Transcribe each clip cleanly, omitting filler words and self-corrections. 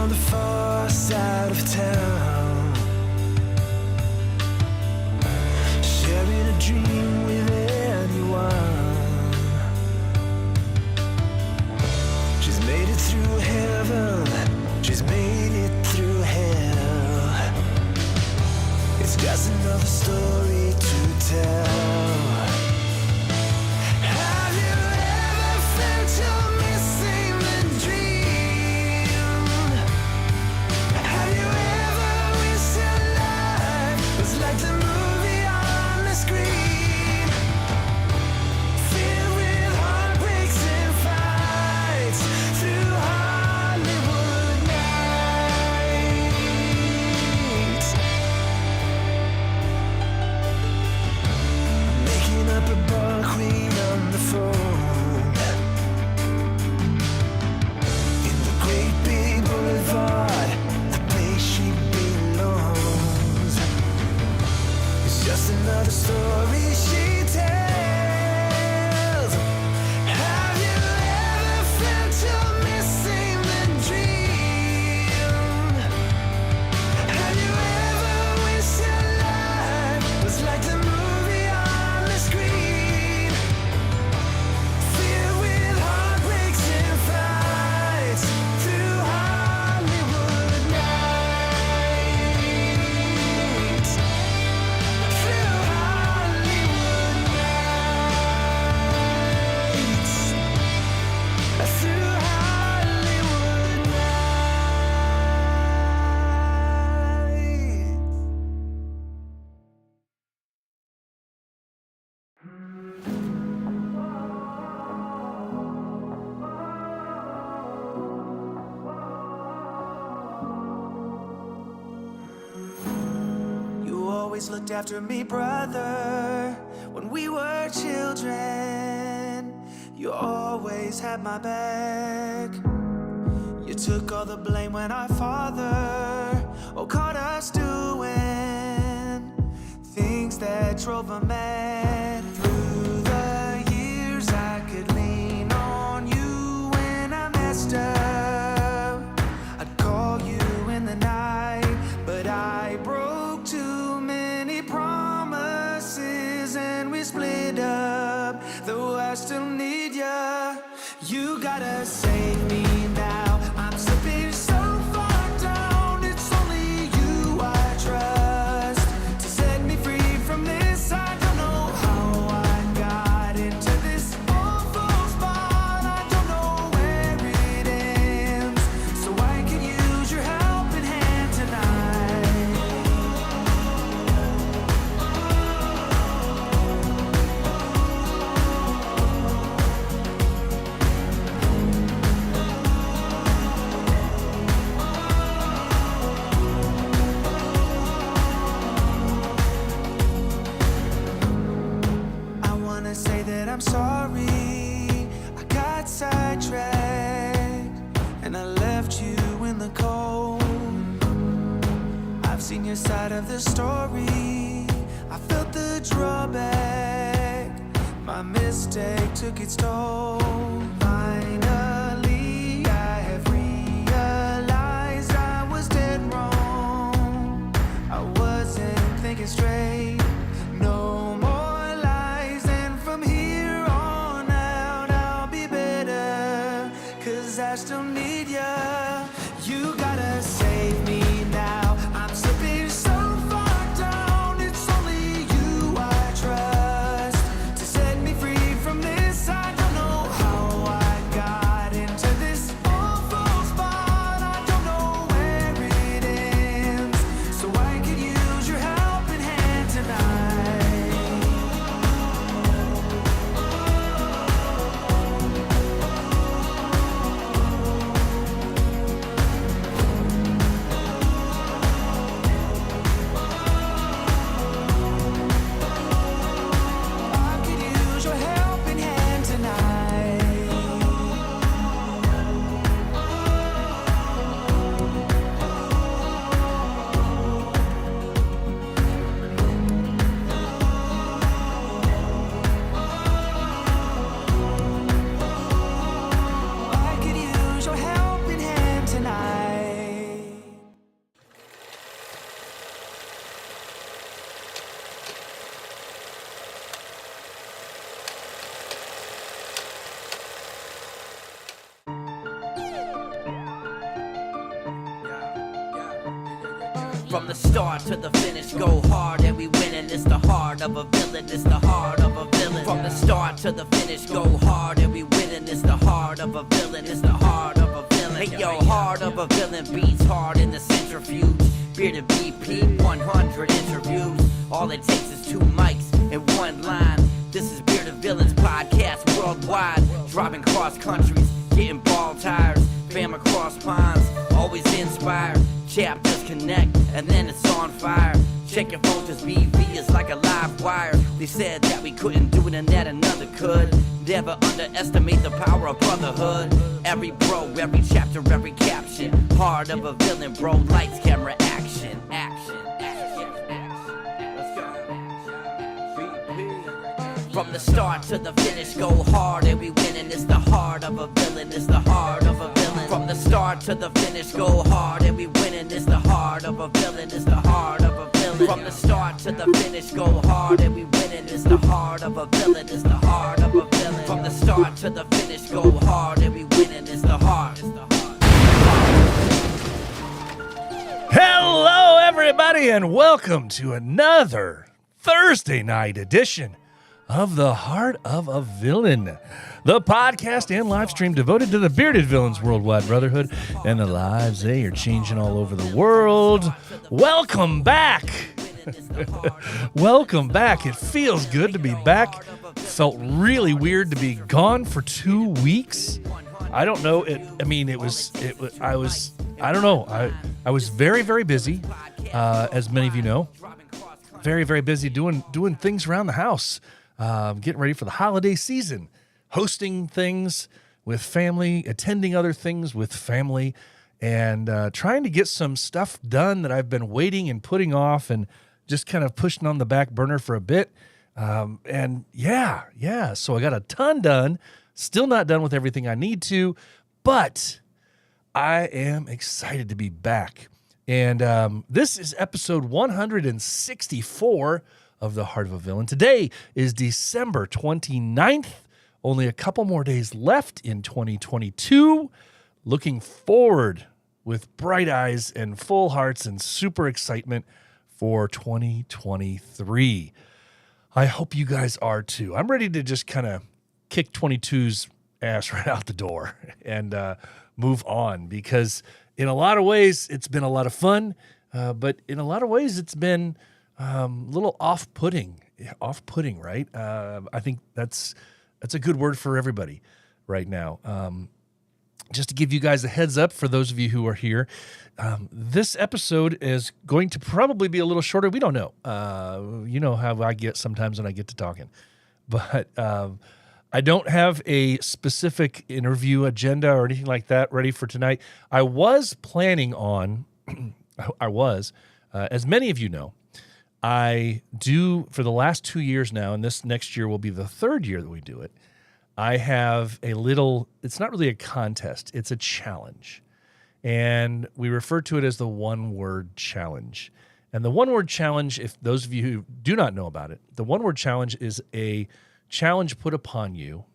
on the far side of town, sharing a dream with anyone. She's made it through heaven, she's made it through hell. It's just another story to tell. Have you ever felt you're missing the dream? Have you ever wished your life was like the movie on the screen, filled with heartbreaks and fights through Hollywood nights, making up a bar queen on the phone in the great big boulevard, the place she belongs. It's just another story she tells. Have you ever felt you're missing the dream? Have you ever wished your life was like the movie on the screen, filled with heartbreaks and fights through Hollywood nights, through Hollywood nights, through Hollywood nights. You always looked after me, brother, when we were children. You always had my back. You took all the blame when our father caught us doing things that drove him mad. Through the years I could lean on you when I messed up. I'd call you in the night, but I broke too many promises and we split up. Though I still need ya, you gotta save me now. I'm slipping so far down. It's only you I trust to set me free from this. I don't know how I got into this awful spot. I don't know where it ends, so I could use your helping hand tonight. I wanna say that I'm sorry, I got sidetracked and I left you in the cold. I've seen your side of the story, I felt the drawback. My mistake took its toll. Finally, I have realized I was dead wrong. I wasn't thinking straight. No more lies, and from here on out I'll be better, 'cause I still need ya. You gotta save me now. I'm slipping so far down. It's only you I trust to set me free from this. I don't know how I got into this awful spot. I don't know where it ends, so I could use your helping hand tonight. From the start to the finish, go hard and we winning. It's the heart of a villain, it's the heart of a villain. From the start to the finish, go hard and we winning. It's the heart of a villain, it's the heart of a villain. Hey yo, heart of a villain beats hard in the centrifuge. Bearded BP, 100 interviews. All it takes is 2 mics and 1 line. This is Bearded Villains podcast worldwide. Driving cross countries, getting ball tires. Fam across ponds, always inspired. Chapters connect, and then it's on fire. Check your phone, cause BV is like a live wire. They said that we couldn't do it and that another could. Never underestimate the power of brotherhood. Every bro, every chapter, every caption. Heart of a villain, bro, lights, camera, action. Action, action, action. Let's go. From the start to the finish, go hard and we winning. It's the heart of a villain, it's the heart of a villain. From the start to the finish, go hard and we winning. It's the heart of a villain, it's the heart of a villain. From the start to the finish, go hard and we winning. It's the heart of a villain, it's the heart of a villain. From the start to the finish, go hard and we winning. It's the heart. Hello, everybody, and welcome to another Thursday night edition of The Heart of a Villain, the podcast and live stream devoted to the Bearded Villains Worldwide Brotherhood and the lives they are changing all over the world. Welcome back. Welcome back. It feels good to be back. Felt really weird to be gone for 2 weeks. I don't know. I was very, very busy, as many of you know. Very, very busy doing things around the house. Getting ready for the holiday season, hosting things with family, attending other things with family, and trying to get some stuff done that I've been waiting and putting off and just kind of pushing on the back burner for a bit. So I got a ton done, still not done with everything I need to, but I am excited to be back. And this is episode 164 of The Heart of a Villain. Today is December 29th. Only a couple more days left in 2022. Looking forward with bright eyes and full hearts and super excitement for 2023. I hope you guys are too. I'm ready to just kind of kick 22's ass right out the door and move on, because in a lot of ways it's been a lot of fun, but in a lot of ways it's been a little off-putting, right? I think that's a good word for everybody right now. Just to give you guys a heads up, for those of you who are here, this episode is going to probably be a little shorter. We don't know. You know how I get sometimes when I get to talking. But I don't have a specific interview agenda or anything like that ready for tonight. I was planning on, as many of you know, I do, for the last 2 years now, and this next year will be the 3rd year that we do it, I have a little, it's not really a contest, it's a challenge. And we refer to it as the one-word challenge. And the one-word challenge, if those of you who do not know about it, the one-word challenge is a challenge put upon you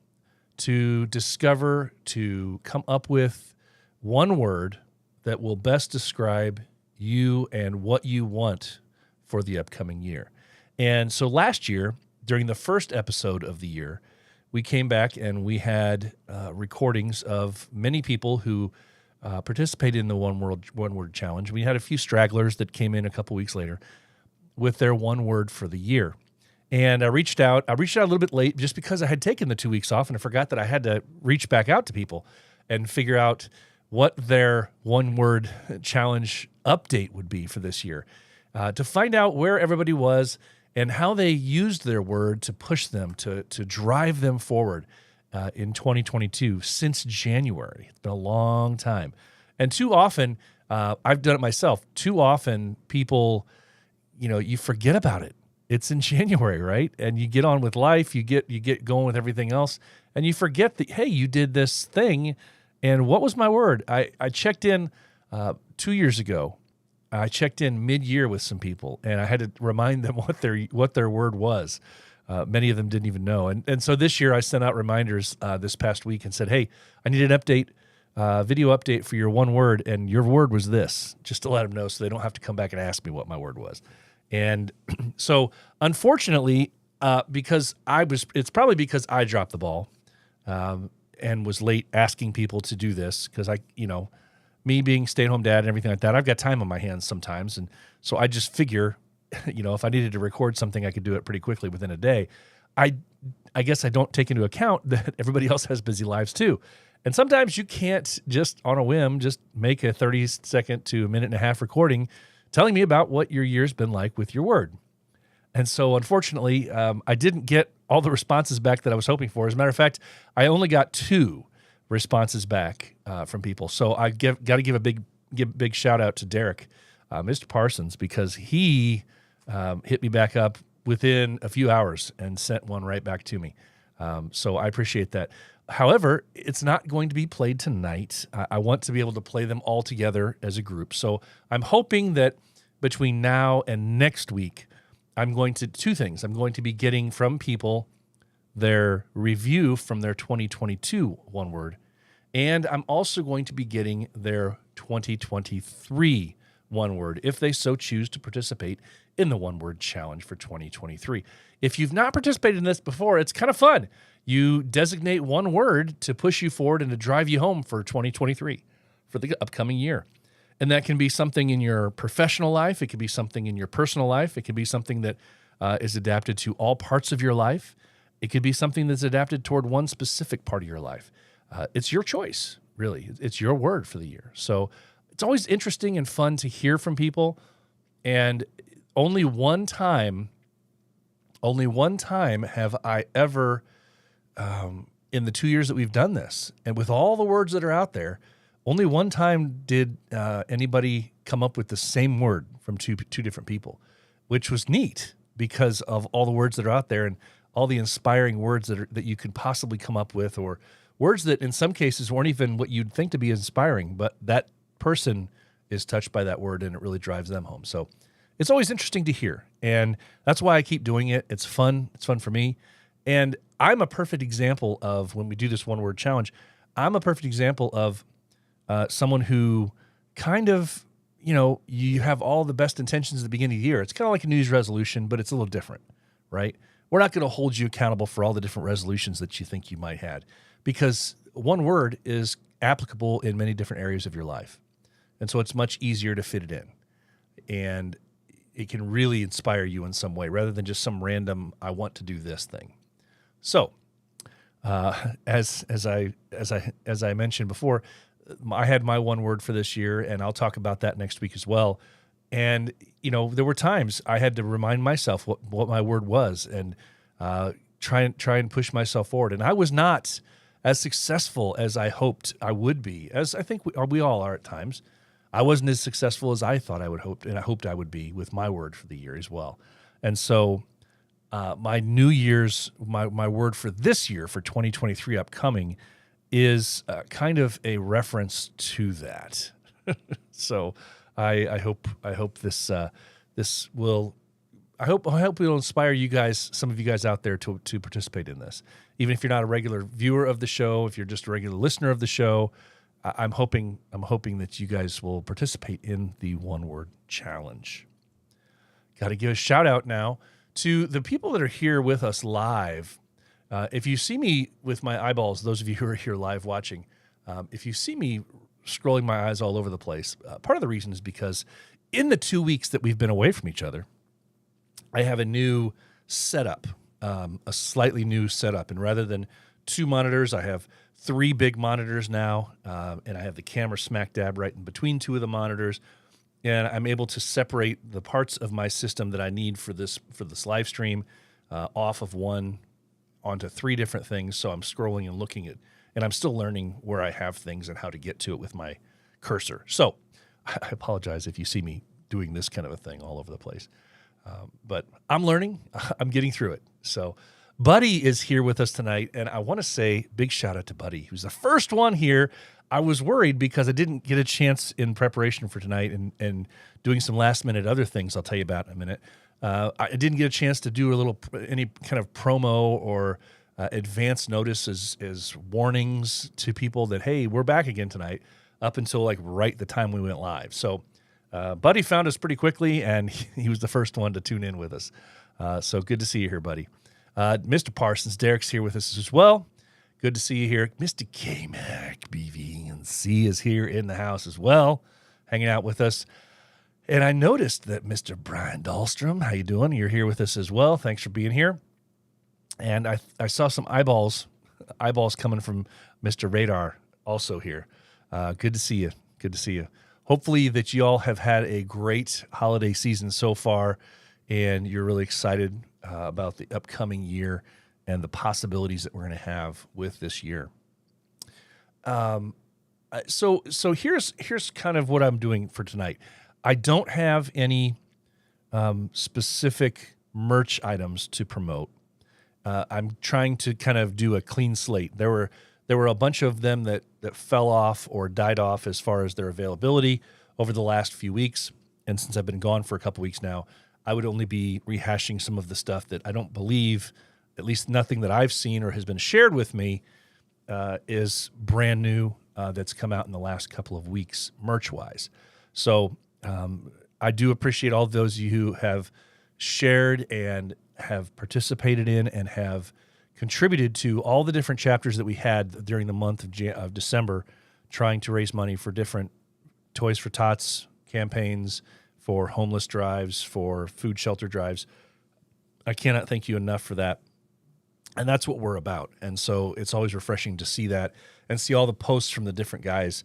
to discover, to come up with one word that will best describe you and what you want for the upcoming year. And so last year, during the first episode of the year, we came back and we had recordings of many people who participated in the one word challenge. We had a few stragglers that came in a couple weeks later with their one word for the year. And I reached out a little bit late just because I had taken the 2 weeks off and I forgot that I had to reach back out to people and figure out what their one word challenge update would be for this year. To find out where everybody was and how they used their word to push them, to drive them forward in 2022 since January. It's been a long time. And too often, I've done it myself, too often people, you forget about it. It's in January, right? And you get on with life, you get going with everything else, and you forget that, hey, you did this thing, and what was my word? I checked in 2 years ago. I checked in mid-year with some people, and I had to remind them what their word was. Many of them didn't even know. And so this year I sent out reminders this past week and said, hey, I need an update video update for your one word, and your word was this, just to let them know so they don't have to come back and ask me what my word was. And so, unfortunately, it's probably because I dropped the ball and was late asking people to do this because me being stay-at-home dad and everything like that, I've got time on my hands sometimes. And so I just figure, if I needed to record something, I could do it pretty quickly within a day. I guess I don't take into account that everybody else has busy lives too. And sometimes you can't just on a whim just make a 30-second to a minute and a half recording telling me about what your year's been like with your word. And so unfortunately, I didn't get all the responses back that I was hoping for. As a matter of fact, I only got 2 responses back from people. So I got to give a big shout out to Derek, Mr. Parsons, because he hit me back up within a few hours and sent one right back to me. So I appreciate that. However, it's not going to be played tonight. I want to be able to play them all together as a group. So I'm hoping that between now and next week, I'm going to 2 things. I'm going to be getting from people their review from their 2022 one word, and I'm also going to be getting their 2023 one word if they so choose to participate in the one word challenge for 2023. If you've not participated in this before, it's kind of fun. You designate one word to push you forward and to drive you home for 2023, for the upcoming year. And that can be something in your professional life. It could be something in your personal life. It could be something that is adapted to all parts of your life. It could be something that's adapted toward one specific part of your life. It's your choice, really. It's your word for the year. So it's always interesting and fun to hear from people. And only one time have I ever, in the 2 years that we've done this, and with all the words that are out there, only one time did anybody come up with the same word from two different people, which was neat because of all the words that are out there and all the inspiring words that you could possibly come up with, or words that in some cases weren't even what you'd think to be inspiring, but that person is touched by that word and it really drives them home. So it's always interesting to hear, and that's why I keep doing it. It's fun. It's fun for me. And I'm a perfect example of, when we do this one-word challenge, I'm a perfect example of someone who kind of, you have all the best intentions at the beginning of the year. It's kind of like a New Year's resolution, but it's a little different, right? We're not going to hold you accountable for all the different resolutions that you think you might have, because one word is applicable in many different areas of your life. And so it's much easier to fit it in. And it can really inspire you in some way rather than just some random, I want to do this thing. So, as I mentioned before, I had my one word for this year, and I'll talk about that next week as well. And there were times I had to remind myself what my word was, and try and push myself forward. And I was not as successful as I hoped I would be, as I think we all are at times. I wasn't as successful as I thought I hoped I would be with my word for the year as well. And so my New Year's, my word for this year, for 2023 upcoming, is kind of a reference to that. So I hope this will inspire you guys, some of you guys out there, to participate in this. Even if you're not a regular viewer of the show, if you're just a regular listener of the show, I'm hoping that you guys will participate in the one word challenge. Got to give a shout out now to the people that are here with us live. If you see me with my eyeballs, those of you who are here live watching, if you see me scrolling my eyes all over the place, part of the reason is because in the 2 weeks that we've been away from each other, I have a new setup, a slightly new setup. And rather than 2 monitors, I have 3 big monitors now, and I have the camera smack dab right in between 2 of the monitors. And I'm able to separate the parts of my system that I need for this live stream off of one onto 3 different things. So I'm scrolling and looking at, and I'm still learning where I have things and how to get to it with my cursor. So I apologize if you see me doing this kind of a thing all over the place. But I'm learning. I'm getting through it. So Buddy is here with us tonight, and I want to say big shout out to Buddy, who's the first one here. I was worried because I didn't get a chance in preparation for tonight and doing some last-minute other things I'll tell you about in a minute. I didn't get a chance to do any kind of promo or advance notice as warnings to people that, hey, we're back again tonight, up until like right the time we went live. So Buddy found us pretty quickly, and he was the first one to tune in with us. So good to see you here, buddy. Mr. Parsons, Derek's here with us as well. Good to see you here. Mr. K-Mac, BV, and C is here in the house as well, hanging out with us. And I noticed that Mr. Brian Dahlstrom, how you doing? You're here with us as well. Thanks for being here. And I saw some eyeballs coming from Mr. Radar also here. Good to see you. Good to see you. Hopefully that you all have had a great holiday season so far, and you're really excited about the upcoming year and the possibilities that we're going to have with this year. So here's kind of what I'm doing for tonight. I don't have any specific merch items to promote. I'm trying to kind of do a clean slate. There were a bunch of them that fell off or died off as far as their availability over the last few weeks. And since I've been gone for a couple weeks now, I would only be rehashing some of the stuff that I don't believe, at least nothing that I've seen or has been shared with me, is brand new that's come out in the last couple of weeks merch-wise. So I do appreciate all of those of you who have shared and have participated in and have contributed to all the different chapters that we had during the month of December, trying to raise money for different Toys for Tots campaigns, for homeless drives, for food shelter drives. I cannot thank you enough for that. And that's what we're about. And so it's always refreshing to see that and see all the posts from the different guys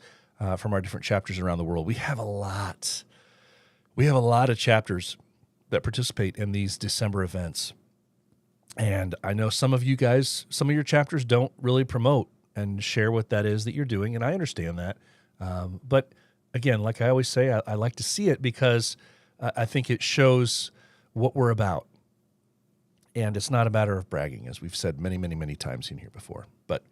from our different chapters around the world. We have a lot. We have a lot of chapters that participate in these December events. And I know some of you guys, some of your chapters don't really promote and share what that is that you're doing, and I understand that. But again, like I always say, I like to see it because I think it shows what we're about. And it's not a matter of bragging, as we've said many, many, many times in here before. But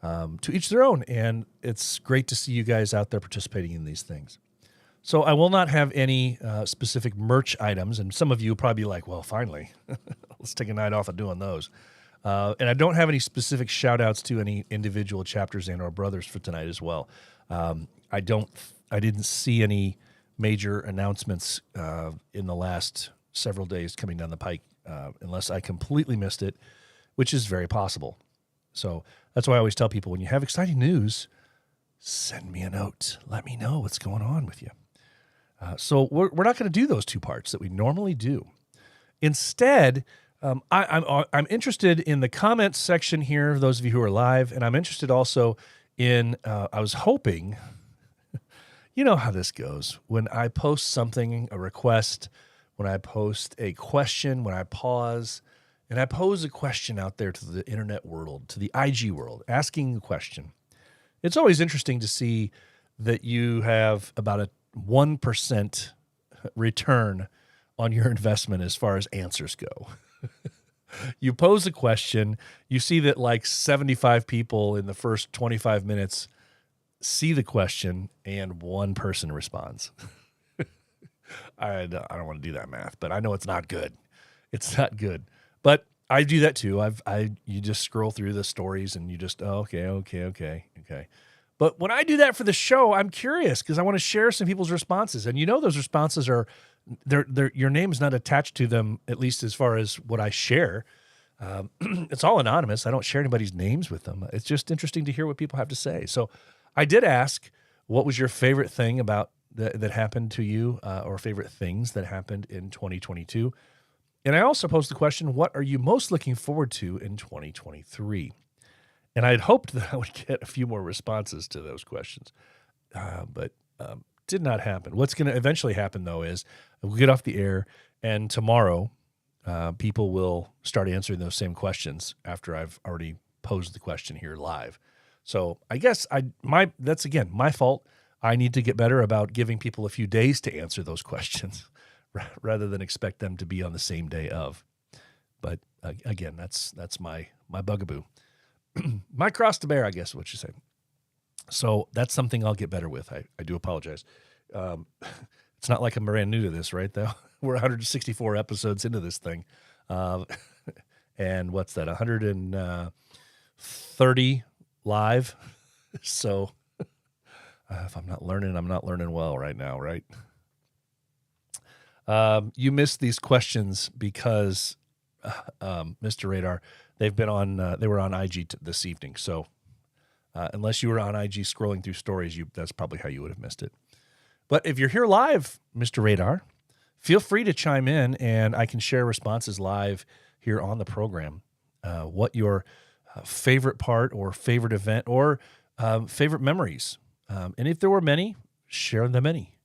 to each their own, and it's great to see you guys out there participating in these things. So I will not have any specific merch items, and some of you will probably be like, well, finally, let's take a night off of doing those. And I don't have any specific shout-outs to any individual chapters and or brothers for tonight as well. I didn't see any major announcements in the last several days coming down the pike, unless I completely missed it, which is very possible. So that's why I always tell people, when you have exciting news, send me a note. Let me know what's going on with you. So we're not going to do those two parts that we normally do. Instead, I'm interested in the comments section here, those of you who are live, and I'm interested also in, I was hoping, you know how this goes. When I post something, a request, when I post a question, when I pause, and I pose a question out there to the internet world, to the IG world, asking a question, it's always interesting to see that you have about a 1% return on your investment as far as answers go. You pose a question, you see that like 75 people in the first 25 minutes see the question, and one person responds. I don't want to do that math, but I know it's not good. It's not good. But I do that too. You just scroll through the stories and you just, okay. But when I do that for the show, I'm curious because I want to share some people's responses. And you know those responses are, your name's not attached to them, at least as far as what I share. It's all anonymous. I don't share anybody's names with them. It's just interesting to hear what people have to say. So I did ask, what was your favorite thing about that happened to you, or favorite things that happened in 2022? And I also posed the question, what are you most looking forward to in 2023? And I had hoped that I would get a few more responses to those questions, but did not happen. What's going to eventually happen, though, is we'll get off the air, and tomorrow people will start answering those same questions after I've already posed the question here live. So I guess that's, again, my fault. I need to get better about giving people a few days to answer those questions rather than expect them to be on the same day of. But again, that's my bugaboo. My cross to bear, I guess, is what you say. So that's something I'll get better with. I do apologize. It's not like I'm brand new to this, right, though? We're 164 episodes into this thing. and what's that, 130 live. So if I'm not learning well right now, right? You missed these questions because Mr. Radar, they were on IG this evening. So unless you were on IG scrolling through stories, that's probably how you would have missed it. But if you're here live, Mr. Radar, feel free to chime in, and I can share responses live here on the program. What your favorite part or favorite event or favorite memories. And if there were many, share the many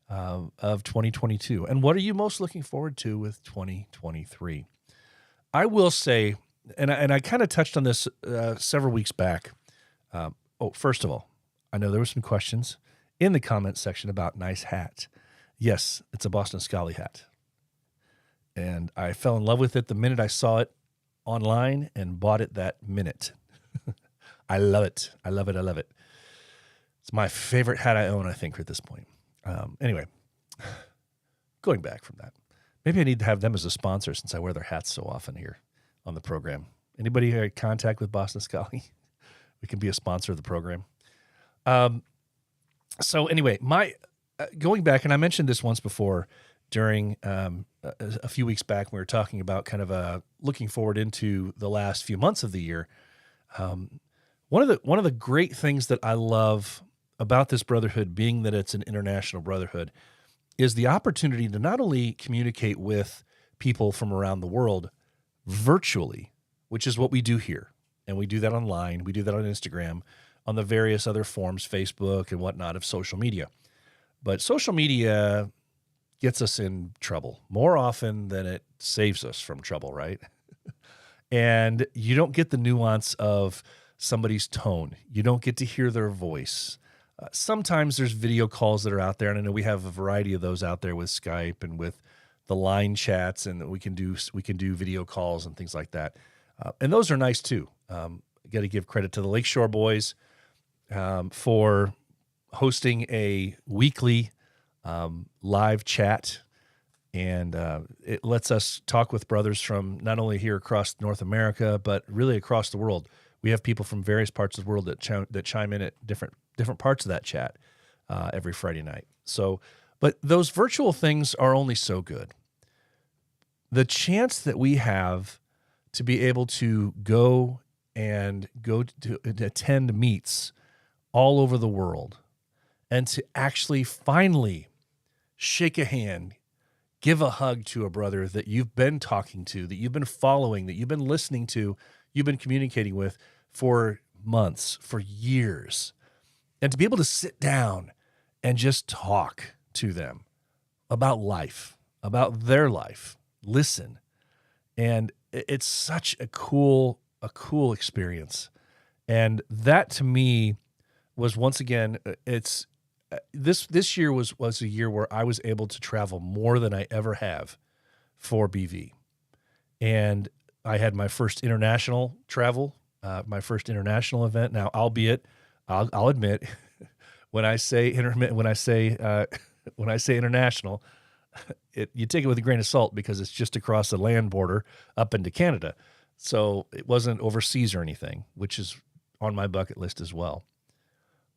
of 2022. And what are you most looking forward to with 2023? I will say, and I kind of touched on this several weeks back. First of all, I know there were some questions in the comment section about nice hat. Yes, it's a Boston Scally hat. And I fell in love with it the minute I saw it online and bought it that minute. I love it. I love it. I love it. It's my favorite hat I own, I think, at this point. Anyway, going back from that, maybe I need to have them as a sponsor since I wear their hats so often here on the program. Anybody in contact with Boston Scally? We can be a sponsor of the program. So anyway, going back, and I mentioned this once before during a few weeks back, we were talking about kind of looking forward into the last few months of the year. One of the great things that I love about this brotherhood, being that it's an international brotherhood, is the opportunity to not only communicate with people from around the world virtually, which is what we do here, and we do that online, we do that on Instagram, on the various other forms, Facebook and whatnot, of social media. But social media gets us in trouble more often than it saves us from trouble, right? And you don't get the nuance of somebody's tone. You don't get to hear their voice. Sometimes there's video calls that are out there, and I know we have a variety of those out there with Skype and with the line chats, and we can do video calls and things like that. And those are nice too. Got to give credit to the Lakeshore boys for hosting a weekly live chat, and it lets us talk with brothers from not only here across North America, but really across the world. We have people from various parts of the world that chime in at different parts of that chat every Friday night. So, but those virtual things are only so good. The chance that we have to be able to go to attend meets all over the world, and to actually finally shake a hand, give a hug to a brother that you've been talking to, that you've been following, that you've been listening to, you've been communicating with for months, for years, and to be able to sit down and just talk to them about life, about their life, listen. And it's such a cool experience. And that to me was, once again, it's this year was a year where I was able to travel more than I ever have for BV. And I had my first international travel, my first international event. Now, albeit, I'll admit, when I say international, you take it with a grain of salt because it's just across the land border up into Canada. So it wasn't overseas or anything, which is on my bucket list as well.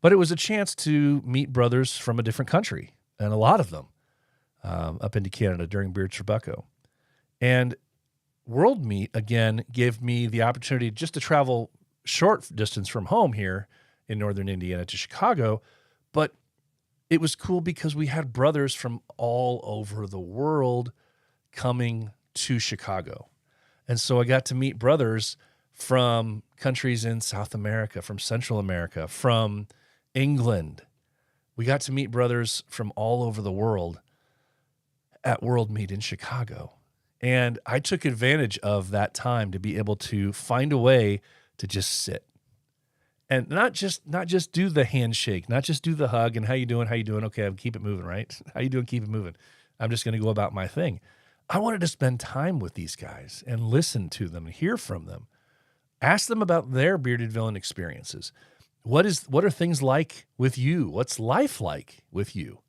But it was a chance to meet brothers from a different country, and a lot of them, up into Canada during Beard Tribucco. And World Meet, again, gave me the opportunity just to travel short distance from home here in northern Indiana to Chicago. But it was cool because we had brothers from all over the world coming to Chicago. And so I got to meet brothers from countries in South America, from Central America, from England. We got to meet brothers from all over the world at World Meet in Chicago. And I took advantage of that time to be able to find a way to just sit and not just do the handshake, not just do the hug and how you doing? Okay, I'll keep it moving, right? How you doing? Keep it moving. I'm just going to go about my thing. I wanted to spend time with these guys and listen to them and hear from them. Ask them about their Bearded Villain experiences. What are things like with you? What's life like with you?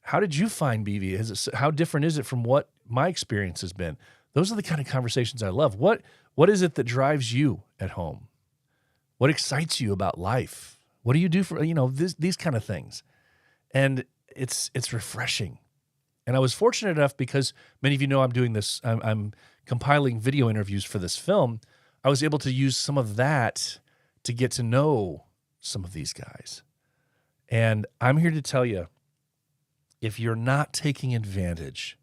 How did you find BV? How different is it from what my experience has been? Those are the kind of conversations I love. What is it that drives you at home? What excites you about life? What do you do for, these kind of things? And it's refreshing. And I was fortunate enough, because many of you know I'm doing this, I'm compiling video interviews for this film. I was able to use some of that to get to know some of these guys. And I'm here to tell you, if you're not taking advantage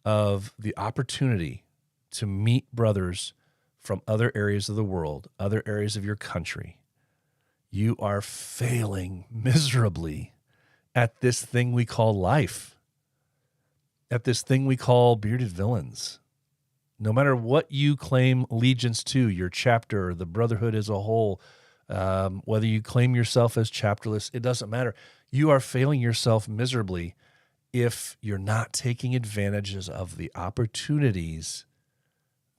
of the opportunity to meet brothers from other areas of the world, other areas of your country, you are failing miserably at this thing we call life, at this thing we call bearded villains. No matter what you claim allegiance to, your chapter, the brotherhood as a whole, whether you claim yourself as chapterless, it doesn't matter. You are failing yourself miserably if you're not taking advantages of the opportunities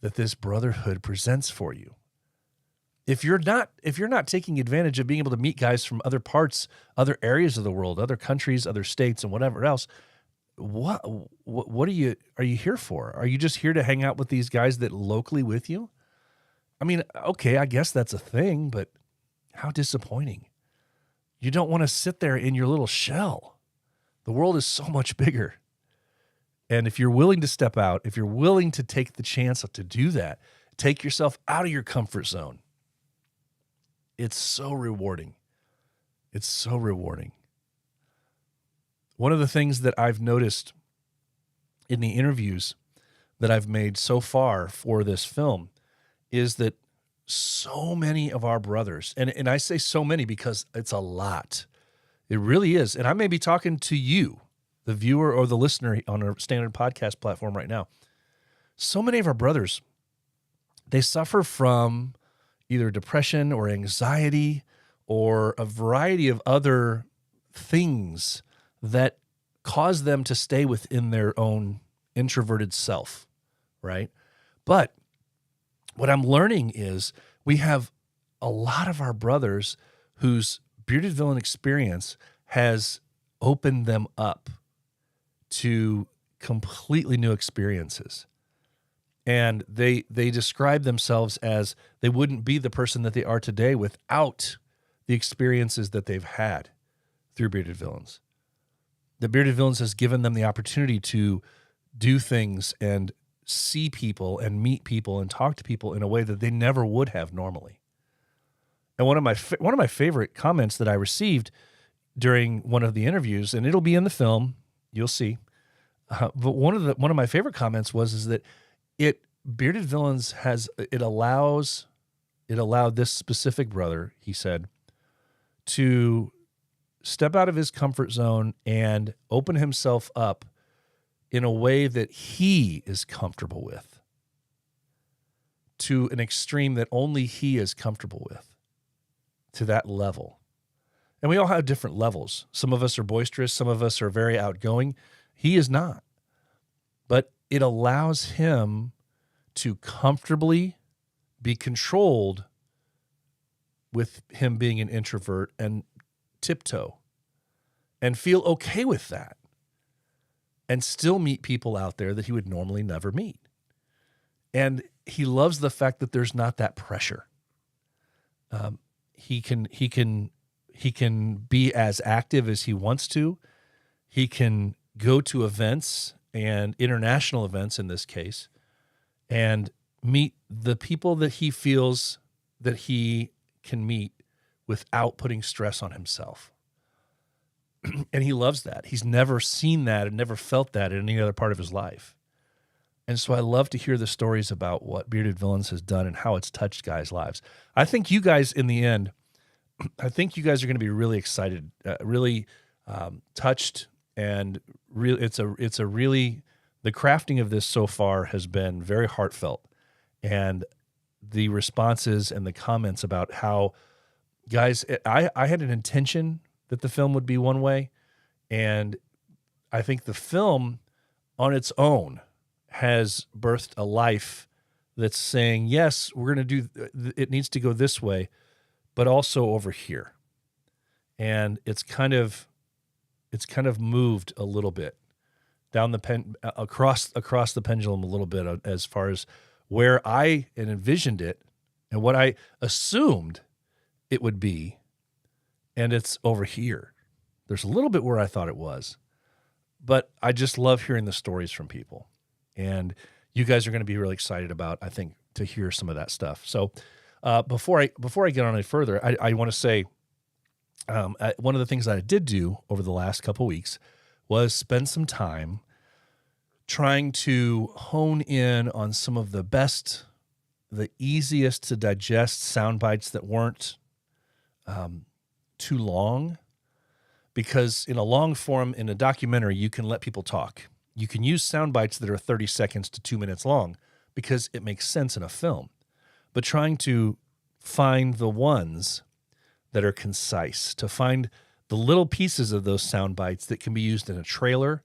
that this brotherhood presents for you. If you're not taking advantage of being able to meet guys from other parts, other areas of the world, other countries, other states, and whatever else, what are you here for? Are you just here to hang out with these guys that locally with you? I mean, okay, I guess that's a thing, but how disappointing. You don't want to sit there in your little shell. The world is so much bigger. And if you're willing to step out, if you're willing to take the chance to do that, take yourself out of your comfort zone. It's so rewarding. It's so rewarding. One of the things that I've noticed in the interviews that I've made so far for this film is that so many of our brothers, and I say so many because it's a lot. It really is. And I may be talking to you, the viewer or the listener on a standard podcast platform right now. So many of our brothers, they suffer from either depression or anxiety or a variety of other things that cause them to stay within their own introverted self, right? But what I'm learning is we have a lot of our brothers whose bearded villain experience has opened them up to completely new experiences. And they describe themselves as they wouldn't be the person that they are today without the experiences that they've had through bearded villains. The bearded villains has given them the opportunity to do things and see people and meet people and talk to people in a way that they never would have normally. And one of my favorite comments that I received during one of the interviews, and it'll be in the film, you'll see. But one of my favorite comments was that bearded villains it allowed this specific brother, he said, to step out of his comfort zone and open himself up in a way that he is comfortable with, to an extreme that only he is comfortable with, to that level. And we all have different levels. Some of us are boisterous. Some of us are very outgoing. He is not. But it allows him to comfortably be controlled with him being an introvert and tiptoe and feel okay with that and still meet people out there that he would normally never meet. And he loves the fact that there's not that pressure. He can be as active as he wants to. He can go to events and international events in this case and meet the people that he feels that he can meet without putting stress on himself. And he loves that. He's never seen that and never felt that in any other part of his life. And so I love to hear the stories about what Bearded Villains has done and how it's touched guys' lives. I think you guys, in the end, I think you guys are going to be really excited, really touched, and it's a really, the crafting of this so far has been very heartfelt, and the responses and the comments about how guys, I had an intention that the film would be one way, and I think the film on its own has birthed a life that's saying, yes, we're going to do, it needs to go this way, but also over here. And it's kind of moved a little bit down the across the pendulum a little bit as far as where I had envisioned it and what I assumed it would be, and it's over here. There's a little bit where I thought it was, but I just love hearing the stories from people, and you guys are going to be really excited about, I think, to hear some of that stuff. So before I get on any further, I want to say one of the things that I did do over the last couple weeks was spend some time trying to hone in on some of the best, the easiest to digest sound bites that weren't too long. Because in a long form, in a documentary, you can let people talk. You can use sound bites that are 30 seconds to 2 minutes long because it makes sense in a film. But trying to find the ones that are concise, to find the little pieces of those sound bites that can be used in a trailer,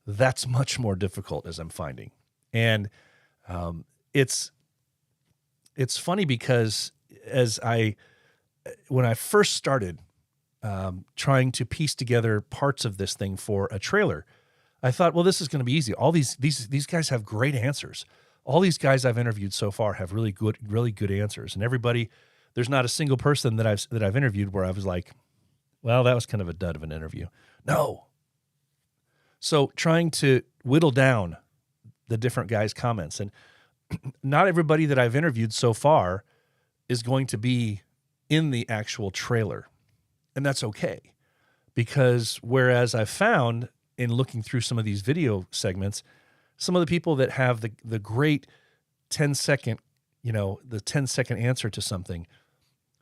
that's much more difficult, as I'm finding. And it's funny because when I first started trying to piece together parts of this thing for a trailer, I thought, well, this is going to be easy. All these guys have great answers. All these guys I've interviewed so far have really good answers. And everybody, there's not a single person that I've interviewed where I was like, well, that was kind of a dud of an interview. No. So trying to whittle down the different guys' comments, and not everybody that I've interviewed so far is going to be in the actual trailer. And that's okay, because whereas I've found in looking through some of these video segments, some of the people that have the great 10-second, the 10-second answer to something,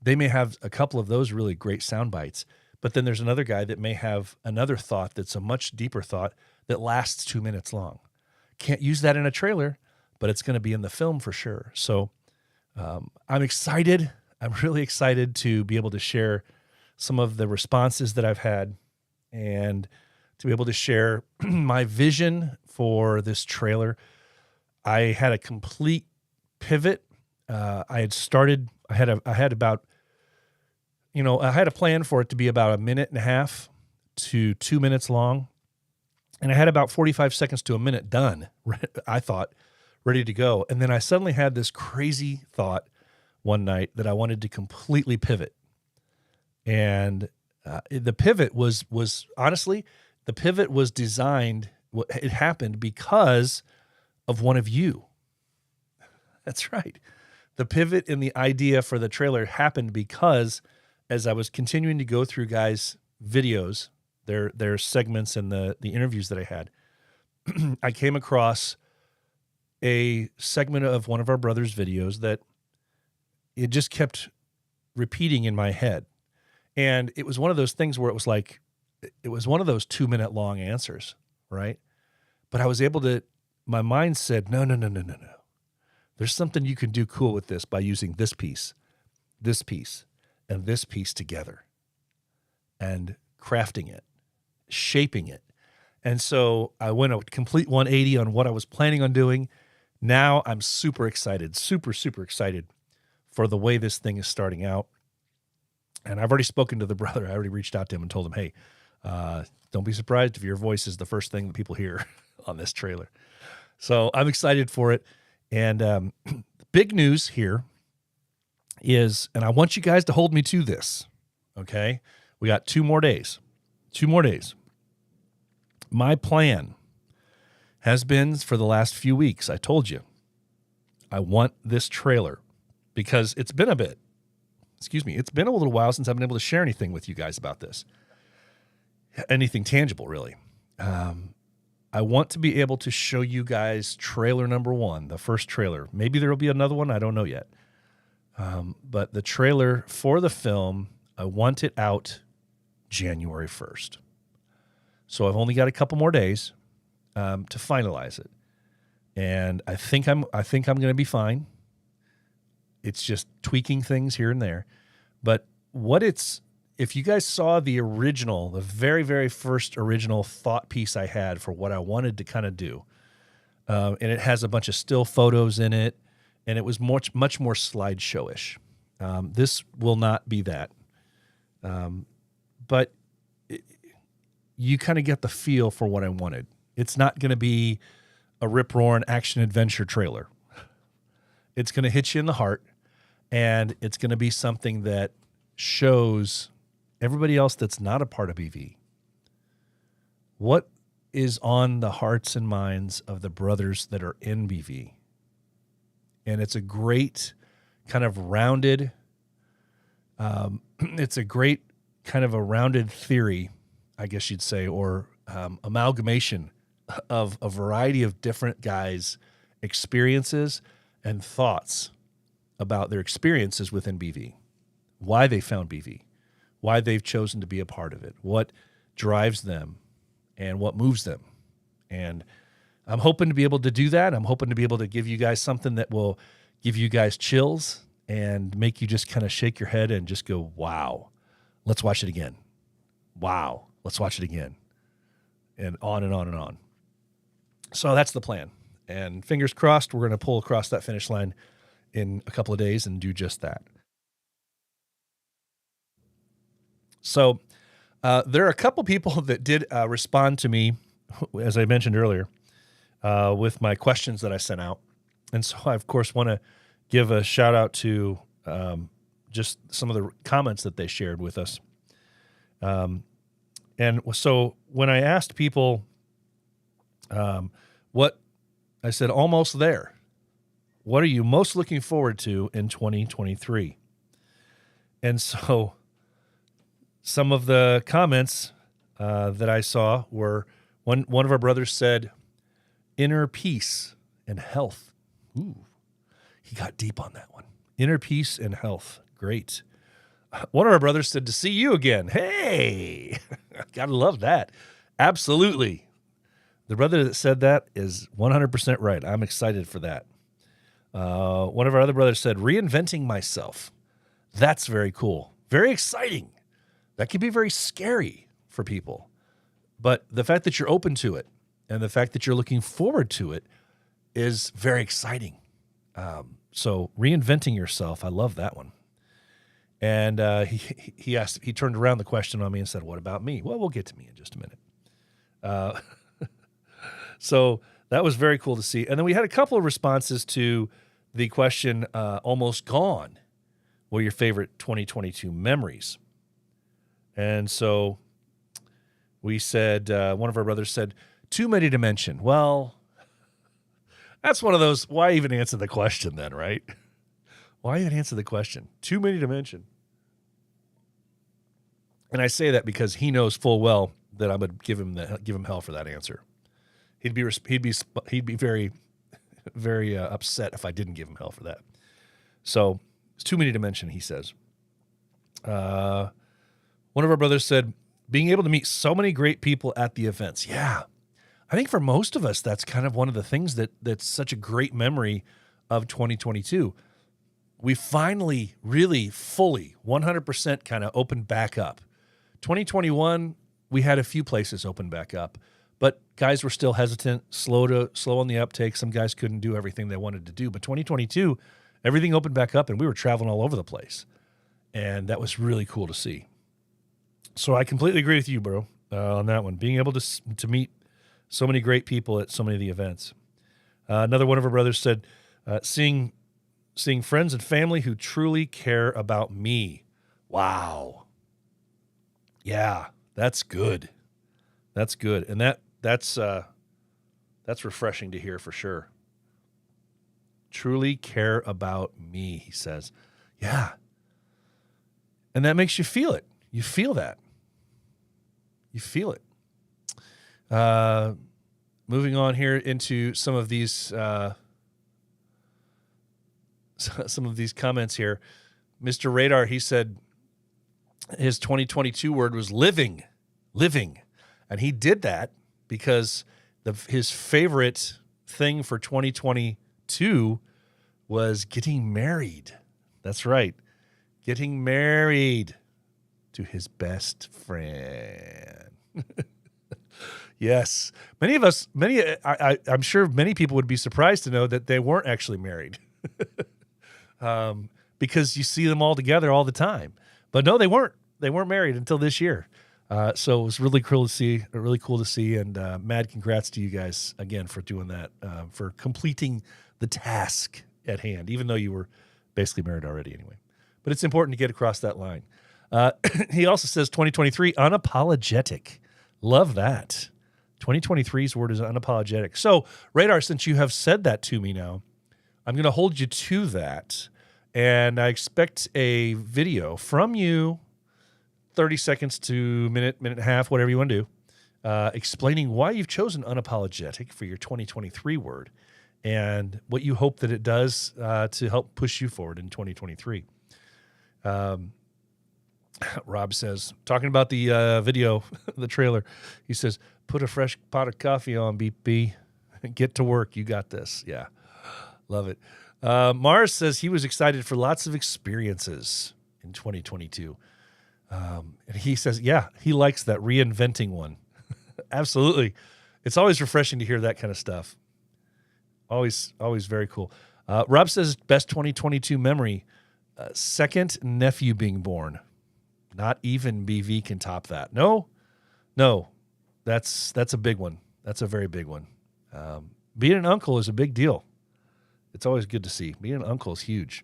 they may have a couple of those really great sound bites. But then there's another guy that may have another thought that's a much deeper thought that lasts 2 minutes long. Can't use that in a trailer, but it's going to be in the film for sure. So I'm excited. I'm really excited to be able to share some of the responses that I've had and to be able to share my vision for this trailer. I had a complete pivot. I had a plan for it to be about 1.5 minutes to 2 minutes long. And I had about 45 seconds to a minute done, I thought, ready to go. And then I suddenly had this crazy thought one night that I wanted to completely pivot. And the pivot was honestly, the pivot was designed, it happened because of one of you. That's right. The pivot in the idea for the trailer happened because as I was continuing to go through guys' videos, their segments and the interviews that I had, I came across a segment of one of our brother's videos that it just kept repeating in my head. And it was one of those things where it was like, it was one of those 2 minute long answers, right? But I was able to, my mind said, no. There's something you can do cool with this by using this piece, and this piece together and crafting it, shaping it. And so I went a complete 180 on what I was planning on doing. Now I'm super excited, super excited for the way this thing is starting out. And I've already spoken to the brother. I already reached out to him and told him, hey, don't be surprised if your voice is the first thing that people hear on this trailer. So I'm excited for it. And big news here is, and I want you guys to hold me to this, okay? We got 2 more days. 2 more days. My plan has been for the last few weeks, I told you, I want this trailer because it's been a little while since I've been able to share anything with you guys about this. Anything tangible, really. I want to be able to show you guys trailer number 1, the first trailer. Maybe there will be another one. I don't know yet. But the trailer for the film, I want it out January 1st. So I've only got a couple more days to finalize it. And I think I'm going to be fine. It's just tweaking things here and there. But if you guys saw the very, very first original thought piece I had for what I wanted to kind of do, and it has a bunch of still photos in it, and it was much more slideshow-ish. This will not be that. But you kind of get the feel for what I wanted. It's not going to be a rip-roaring action-adventure trailer. It's going to hit you in the heart, and it's going to be something that shows everybody else that's not a part of BV what is on the hearts and minds of the brothers that are in BV. And it's a great kind of rounded, it's a great kind of a rounded theory, I guess you'd say, or amalgamation of a variety of different guys' experiences and thoughts about their experiences within BV, why they found BV, why they've chosen to be a part of it, what drives them, and what moves them. And I'm hoping to be able to do that. I'm hoping to be able to give you guys something that will give you guys chills and make you just kind of shake your head and just go, wow, let's watch it again. Wow, let's watch it again. And on and on and on. So that's the plan. And fingers crossed, we're going to pull across that finish line in a couple of days and do just that. So there are a couple people that did respond to me, as I mentioned earlier, with my questions that I sent out. And so I, of course, want to give a shout out to just some of the comments that they shared with us. And so when I asked people what I said, almost there, what are you most looking forward to in 2023? And so some of the comments that I saw were one of our brothers said, inner peace and health. Ooh, he got deep on that one. Inner peace and health. Great. One of our brothers said, to see you again. Hey, gotta love that. Absolutely. The brother that said that is 100% right. I'm excited for that. One of our other brothers said, reinventing myself. That's very cool. Very exciting. That can be very scary for people. But the fact that you're open to it and the fact that you're looking forward to it is very exciting. So reinventing yourself, I love that one. And he turned around the question on me and said, what about me? Well, we'll get to me in just a minute. So that was very cool to see. And then we had a couple of responses to the question, almost gone. What are your favorite 2022 memories? And so we said, one of our brothers said, too many to mention. Well, that's one of those, why even answer the question then, right? Why even answer the question? Too many to mention. And I say that because he knows full well that I would give him hell for that answer. He'd be very, very upset if I didn't give him hell for that. So it's too many to mention, he says. One of our brothers said, being able to meet so many great people at the events. Yeah. I think for most of us, that's kind of one of the things that's such a great memory of 2022. We finally really fully 100% kind of opened back up. 2021, we had a few places open back up, but guys were still hesitant, slow on the uptake. Some guys couldn't do everything they wanted to do. But 2022, everything opened back up and we were traveling all over the place. And that was really cool to see. So I completely agree with you, bro, on that one. Being able to meet so many great people at so many of the events. Another one of our brothers said, seeing friends and family who truly care about me. Wow. Yeah, that's good. That's good. And that's refreshing to hear for sure. Truly care about me, he says. Yeah. And that makes you feel it. You feel that. You feel it. Moving on here into some of these comments here. Mr. Radar, he said his 2022 word was living. And he did that because his favorite thing for 2022 was getting married. That's right. Getting married to his best friend. Yes. I'm sure many people would be surprised to know that they weren't actually married. Because you see them all together all the time. But no, they weren't. They weren't married until this year. So it was really cool to see. And mad congrats to you guys again for doing that, for completing the task at hand, even though you were basically married already anyway. But it's important to get across that line. He also says 2023, unapologetic. Love that. 2023's word is unapologetic. So, Radar, since you have said that to me now, I'm going to hold you to that. And I expect a video from you, 30 seconds to minute and a half, whatever you want to do, explaining why you've chosen unapologetic for your 2023 word and what you hope that it does to help push you forward in 2023. Rob says, talking about the video, the trailer, he says, put a fresh pot of coffee on, BP. Get to work. You got this. Yeah. Love it. Mars says he was excited for lots of experiences in 2022. And he says, yeah, he likes that reinventing one. Absolutely. It's always refreshing to hear that kind of stuff. Always very cool. Rob says best 2022 memory, second nephew being born. Not even BV can top that. No, that's a big one. That's a very big one. Being an uncle is a big deal. It's always good to see. Being an uncle is huge.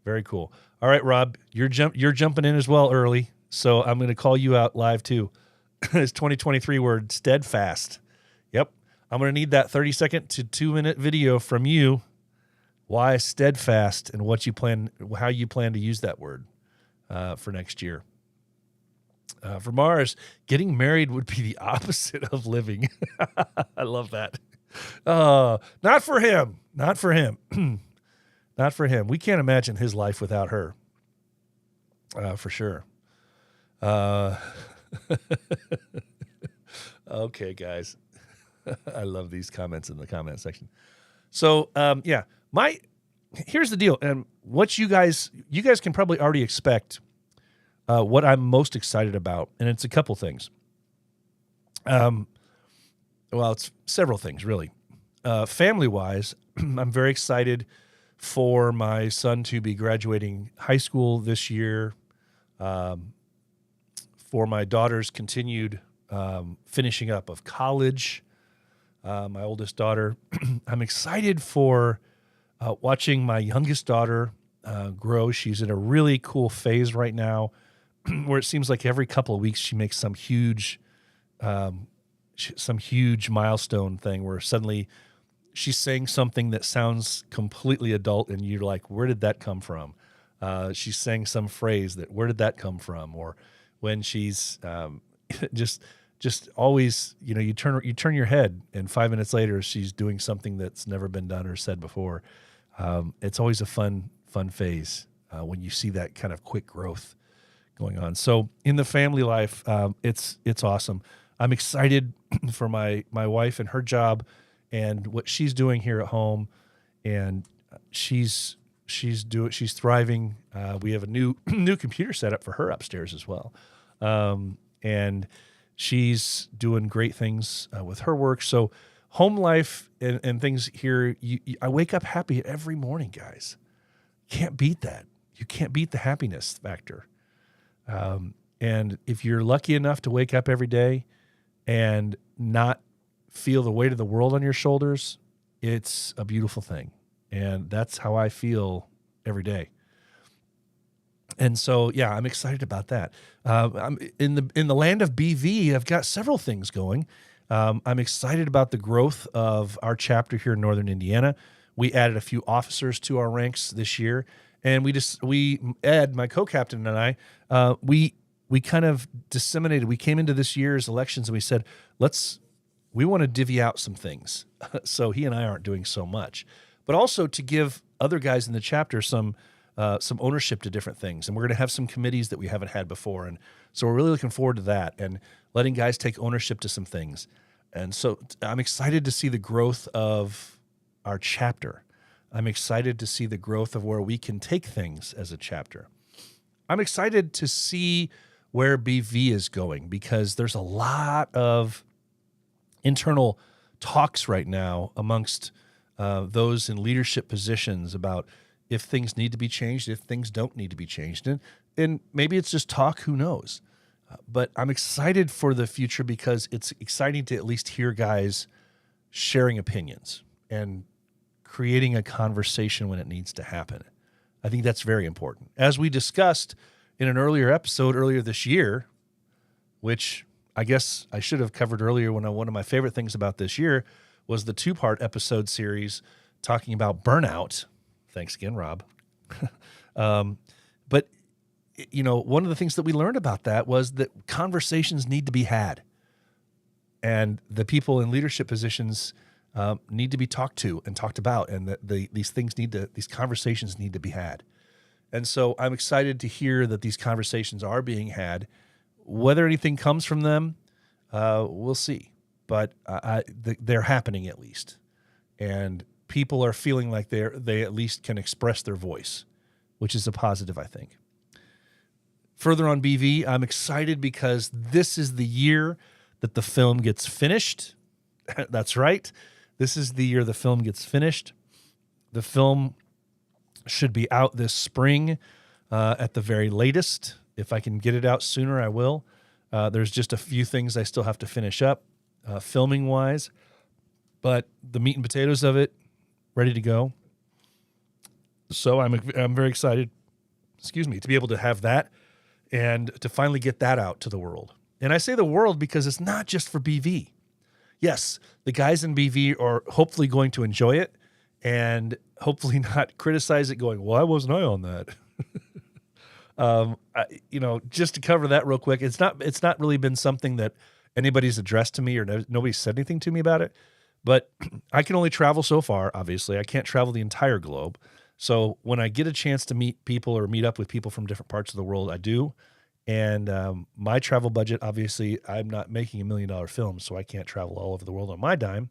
Very cool. All right, Rob, you're jumping in as well early, so I'm going to call you out live too. His 2023 word, steadfast. Yep, I'm going to need that 30-second to 2-minute video from you. Why steadfast and how you plan to use that word for next year. For Mars, getting married would be the opposite of living. I love that. Not for him. Not for him. Not for him. We can't imagine his life without her. For sure. Okay, guys. I love these comments in the comment section. So, here's the deal. And what you guys can probably already expect what I'm most excited about. And it's a couple things. It's several things, really. Family-wise, I'm very excited for my son to be graduating high school this year, for my daughter's continued finishing up of college, my oldest daughter. I'm excited for watching my youngest daughter grow. She's in a really cool phase right now where it seems like every couple of weeks she makes some huge milestone thing where suddenly she's saying something that sounds completely adult and you're like, where did that come from? She's saying some phrase that, where did that come from? Or when she's just always, you turn your head and 5 minutes later she's doing something that's never been done or said before. It's always a fun phase when you see that kind of quick growth going on. So in the family life, it's awesome. I'm excited for my wife and her job and what she's doing here at home, and she's thriving. We have a new computer set up for her upstairs as well, and she's doing great things with her work. So home life and things here, I wake up happy every morning, guys. Can't beat that. You can't beat the happiness factor. And if you're lucky enough to wake up every day and not feel the weight of the world on your shoulders, it's a beautiful thing. And that's how I feel every day. And so, yeah, I'm excited about that. I'm in the land of BV. I've got several things going. I'm excited about the growth of our chapter here in Northern Indiana. We added a few officers to our ranks this year, and Ed, my co-captain, and I, we kind of disseminated. We came into this year's elections and we said, we want to divvy out some things. So he and I aren't doing so much, but also to give other guys in the chapter some ownership to different things. And we're going to have some committees that we haven't had before. And so we're really looking forward to that and letting guys take ownership to some things. And so I'm excited to see the growth of our chapter. I'm excited to see the growth of where we can take things as a chapter. I'm excited to see where BV is going because there's a lot of internal talks right now amongst those in leadership positions about if things need to be changed, if things don't need to be changed. And maybe it's just talk, who knows? But I'm excited for the future because it's exciting to at least hear guys sharing opinions and creating a conversation when it needs to happen. I think that's very important. As we discussed in an earlier episode earlier this year, which I guess I should have covered earlier when one of my favorite things about this year was the 2-part episode series talking about burnout. Thanks again, Rob. But, one of the things that we learned about that was that conversations need to be had. And the people in leadership positions need to be talked to and talked about, and that these conversations need to be had. And so I'm excited to hear that these conversations are being had. Whether anything comes from them, we'll see. But they're happening at least, and people are feeling like they at least can express their voice, which is a positive, I think. Further on BV, I'm excited because this is the year that the film gets finished. That's right. This is the year the film gets finished. The film should be out this spring at the very latest. If I can get it out sooner, I will. There's just a few things I still have to finish up filming-wise, but the meat and potatoes of it, ready to go. So I'm very excited, to be able to have that and to finally get that out to the world. And I say the world because it's not just for BV. Yes, the guys in BV are hopefully going to enjoy it and hopefully not criticize it going, why wasn't I on that? Just to cover that real quick, it's not really been something that anybody's addressed to me or nobody's said anything to me about it, but I can only travel so far. Obviously, I can't travel the entire globe. So when I get a chance to meet people or meet up with people from different parts of the world, I do. And my travel budget, obviously, I'm not making $1 million film, so I can't travel all over the world on my dime.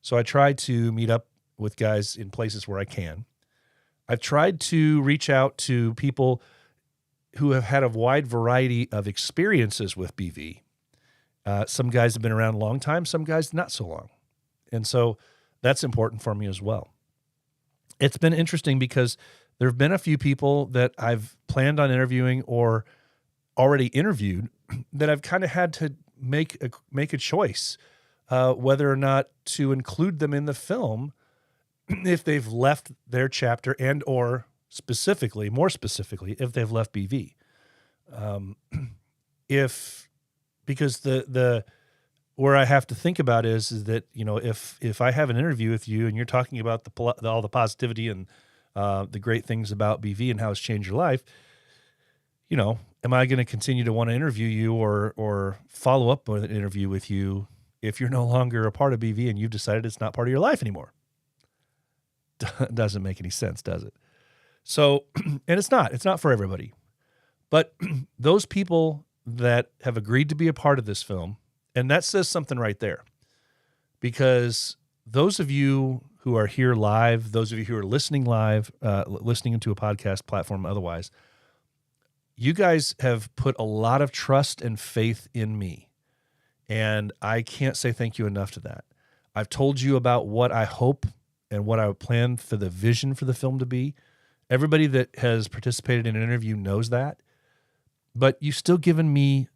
So I try to meet up with guys in places where I can. I've tried to reach out to people who have had a wide variety of experiences with BV. Some guys have been around a long time, some guys not so long. And so that's important for me as well. It's been interesting because there have been a few people that I've planned on interviewing or already interviewed that I've kind of had to make a choice whether or not to include them in the film if they've left their chapter and or more specifically, if they've left BV. Because the where I have to think about is that, if I have an interview with you and you're talking about all the positivity and the great things about BV and how it's changed your life, am I going to continue to want to interview you or follow up with an interview with you if you're no longer a part of BV and you've decided it's not part of your life anymore? Doesn't make any sense, does it? So, and it's not for everybody, but those people that have agreed to be a part of this film, and that says something right there, because those of you who are here live, those of you who are listening live, listening into a podcast platform otherwise, you guys have put a lot of trust and faith in me, and I can't say thank you enough to that. I've told you about what I hope and what I plan for the vision for the film to be. Everybody that has participated in an interview knows that, but you've still given me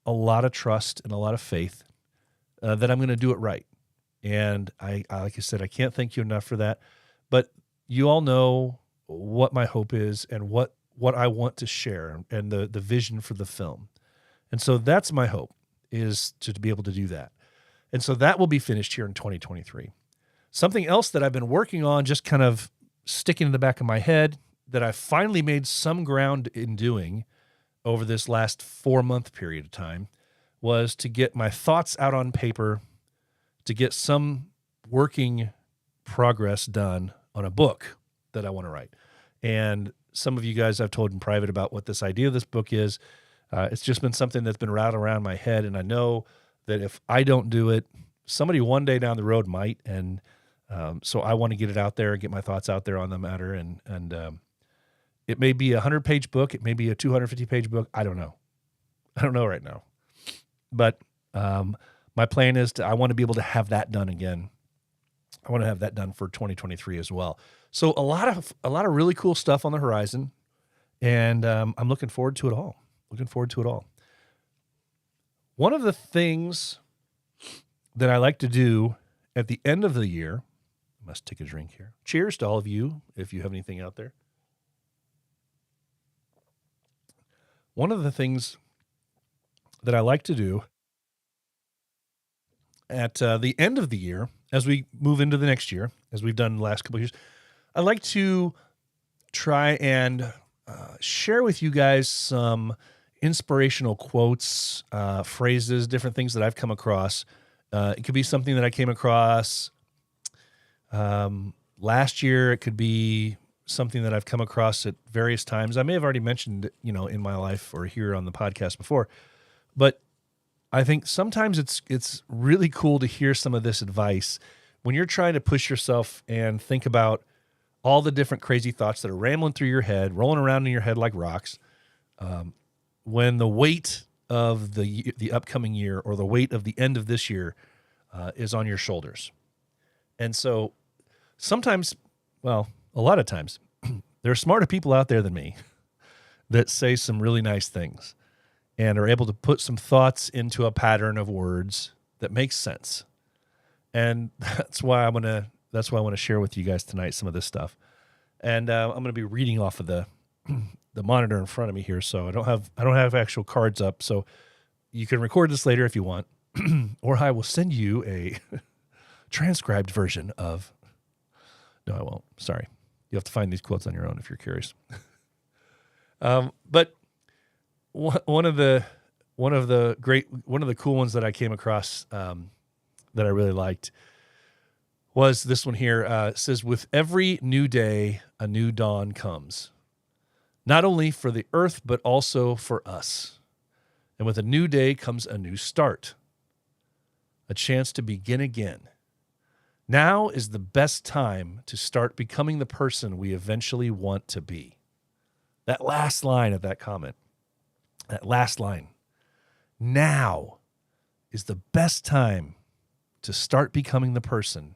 a lot of trust and a lot of faith that I'm going to do it right. And I, like I said, I can't thank you enough for that, but you all know what my hope is and what I want to share and the vision for the film. And so that's my hope, is to be able to do that. And so that will be finished here in 2023. Something else that I've been working on, just kind of sticking in the back of my head, that I finally made some ground in doing over this last 4-month period of time, was to get my thoughts out on paper, to get some working progress done on a book that I want to write. And some of you guys I've told in private about what this idea of this book is. It's just been something that's been rattling around my head, and I know that if I don't do it, somebody one day down the road might. And so I want to get it out there and get my thoughts out there on the matter. And it may be a 100-page book. It may be a 250-page book. I don't know. I don't know right now. But my plan is I want to be able to have that done again. I want to have that done for 2023 as well. So a lot of really cool stuff on the horizon, and I'm looking forward to it all. One of the things that I like to do at the end of the year, I must take a drink here. Cheers to all of you, if you have anything out there. One of the things that I like to do at the end of the year, as we move into the next year, as we've done the last couple of years, I like to try and share with you guys some inspirational quotes, phrases, different things that I've come across. It could be something that I came across last year. It could be something that I've come across at various times. I may have already mentioned, in my life or here on the podcast before, but I think sometimes it's really cool to hear some of this advice when you're trying to push yourself and think about all the different crazy thoughts that are rambling through your head, rolling around in your head like rocks. When the weight of the upcoming year or the weight of the end of this year is on your shoulders. And so sometimes, well, a lot of times, there are smarter people out there than me that say some really nice things and are able to put some thoughts into a pattern of words that makes sense. And that's why I want to share with you guys tonight some of this stuff. And I'm going to be reading off of the monitor in front of me here, so I don't have actual cards up. So you can record this later if you want, or I will send you a transcribed version of. No, I won't. Sorry. You have to find these quotes on your own if you're curious. But one of the cool ones that I came across that I really liked was this one here. It says, "With every new day, a new dawn comes, not only for the earth, but also for us. And with a new day comes a new start, a chance to begin again. Now is the best time to start becoming the person we eventually want to be." That last line of that comment, that last line, now is the best time to start becoming the person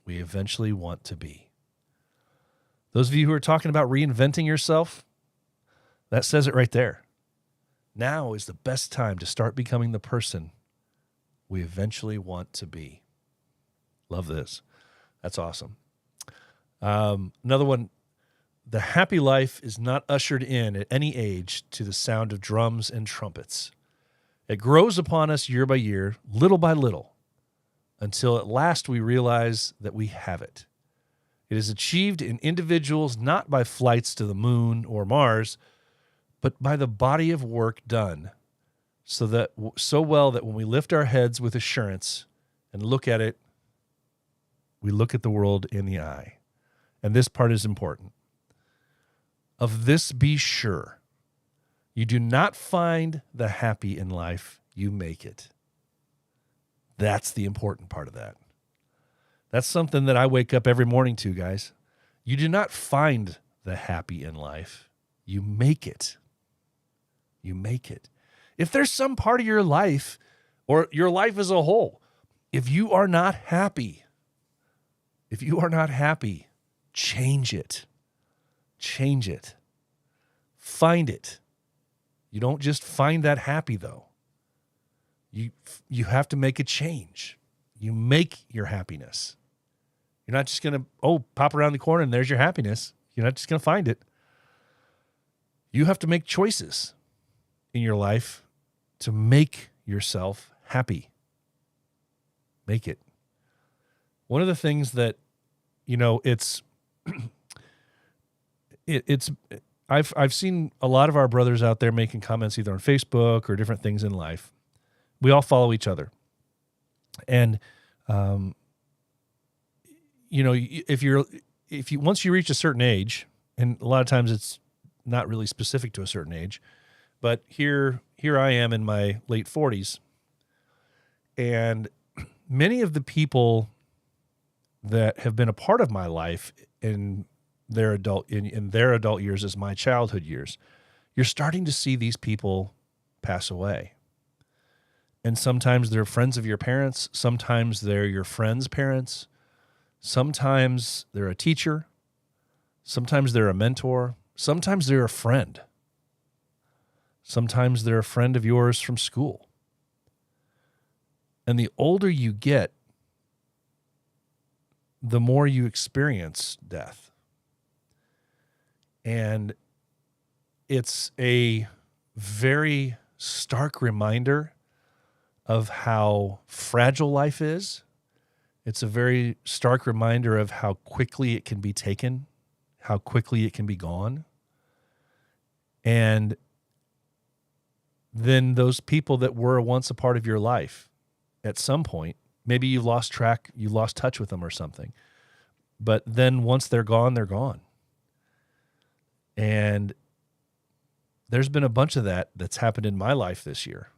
we eventually want to be. Those of you who are talking about reinventing yourself, that says it right there. Now is the best time to start becoming the person we eventually want to be. Love this. That's awesome. Another one, "The happy life is not ushered in at any age to the sound of drums and trumpets. It grows upon us year by year, little by little, until at last we realize that we have it. It is achieved in individuals not by flights to the moon or Mars, but by the body of work done so well that when we lift our heads with assurance and look at it, we look at the world in the eye." And this part is important. "Of this be sure, you do not find the happy in life, you make it." That's the important part of that. That's something that I wake up every morning to, guys. You do not find the happy in life, you make it. You make it. If there's some part of your life or your life as a whole, if you are not happy, change it. Change it. Find it. You don't just find that happy, though. You have to make a change. You make your happiness. You're not just going to, pop around the corner and there's your happiness. You're not just going to find it. You have to make choices in your life to make yourself happy. Make it. One of the things that, I've seen a lot of our brothers out there making comments either on Facebook or different things in life. We all follow each other. And, once you reach a certain age, and a lot of times it's not really specific to a certain age, but here I am in my late 40s, and many of the people that have been a part of my life in their adult years as my childhood years, you're starting to see these people pass away. And sometimes they're friends of your parents, sometimes they're your friends' parents, sometimes they're a teacher, sometimes they're a mentor, sometimes they're a friend. Sometimes they're a friend of yours from school. And the older you get, the more you experience death. And it's a very stark reminder of how fragile life is. It's a very stark reminder of how quickly it can be taken, how quickly it can be gone. And then those people that were once a part of your life, at some point, maybe you lost track, you lost touch with them or something. But then once they're gone, they're gone. And there's been a bunch of that's happened in my life this year.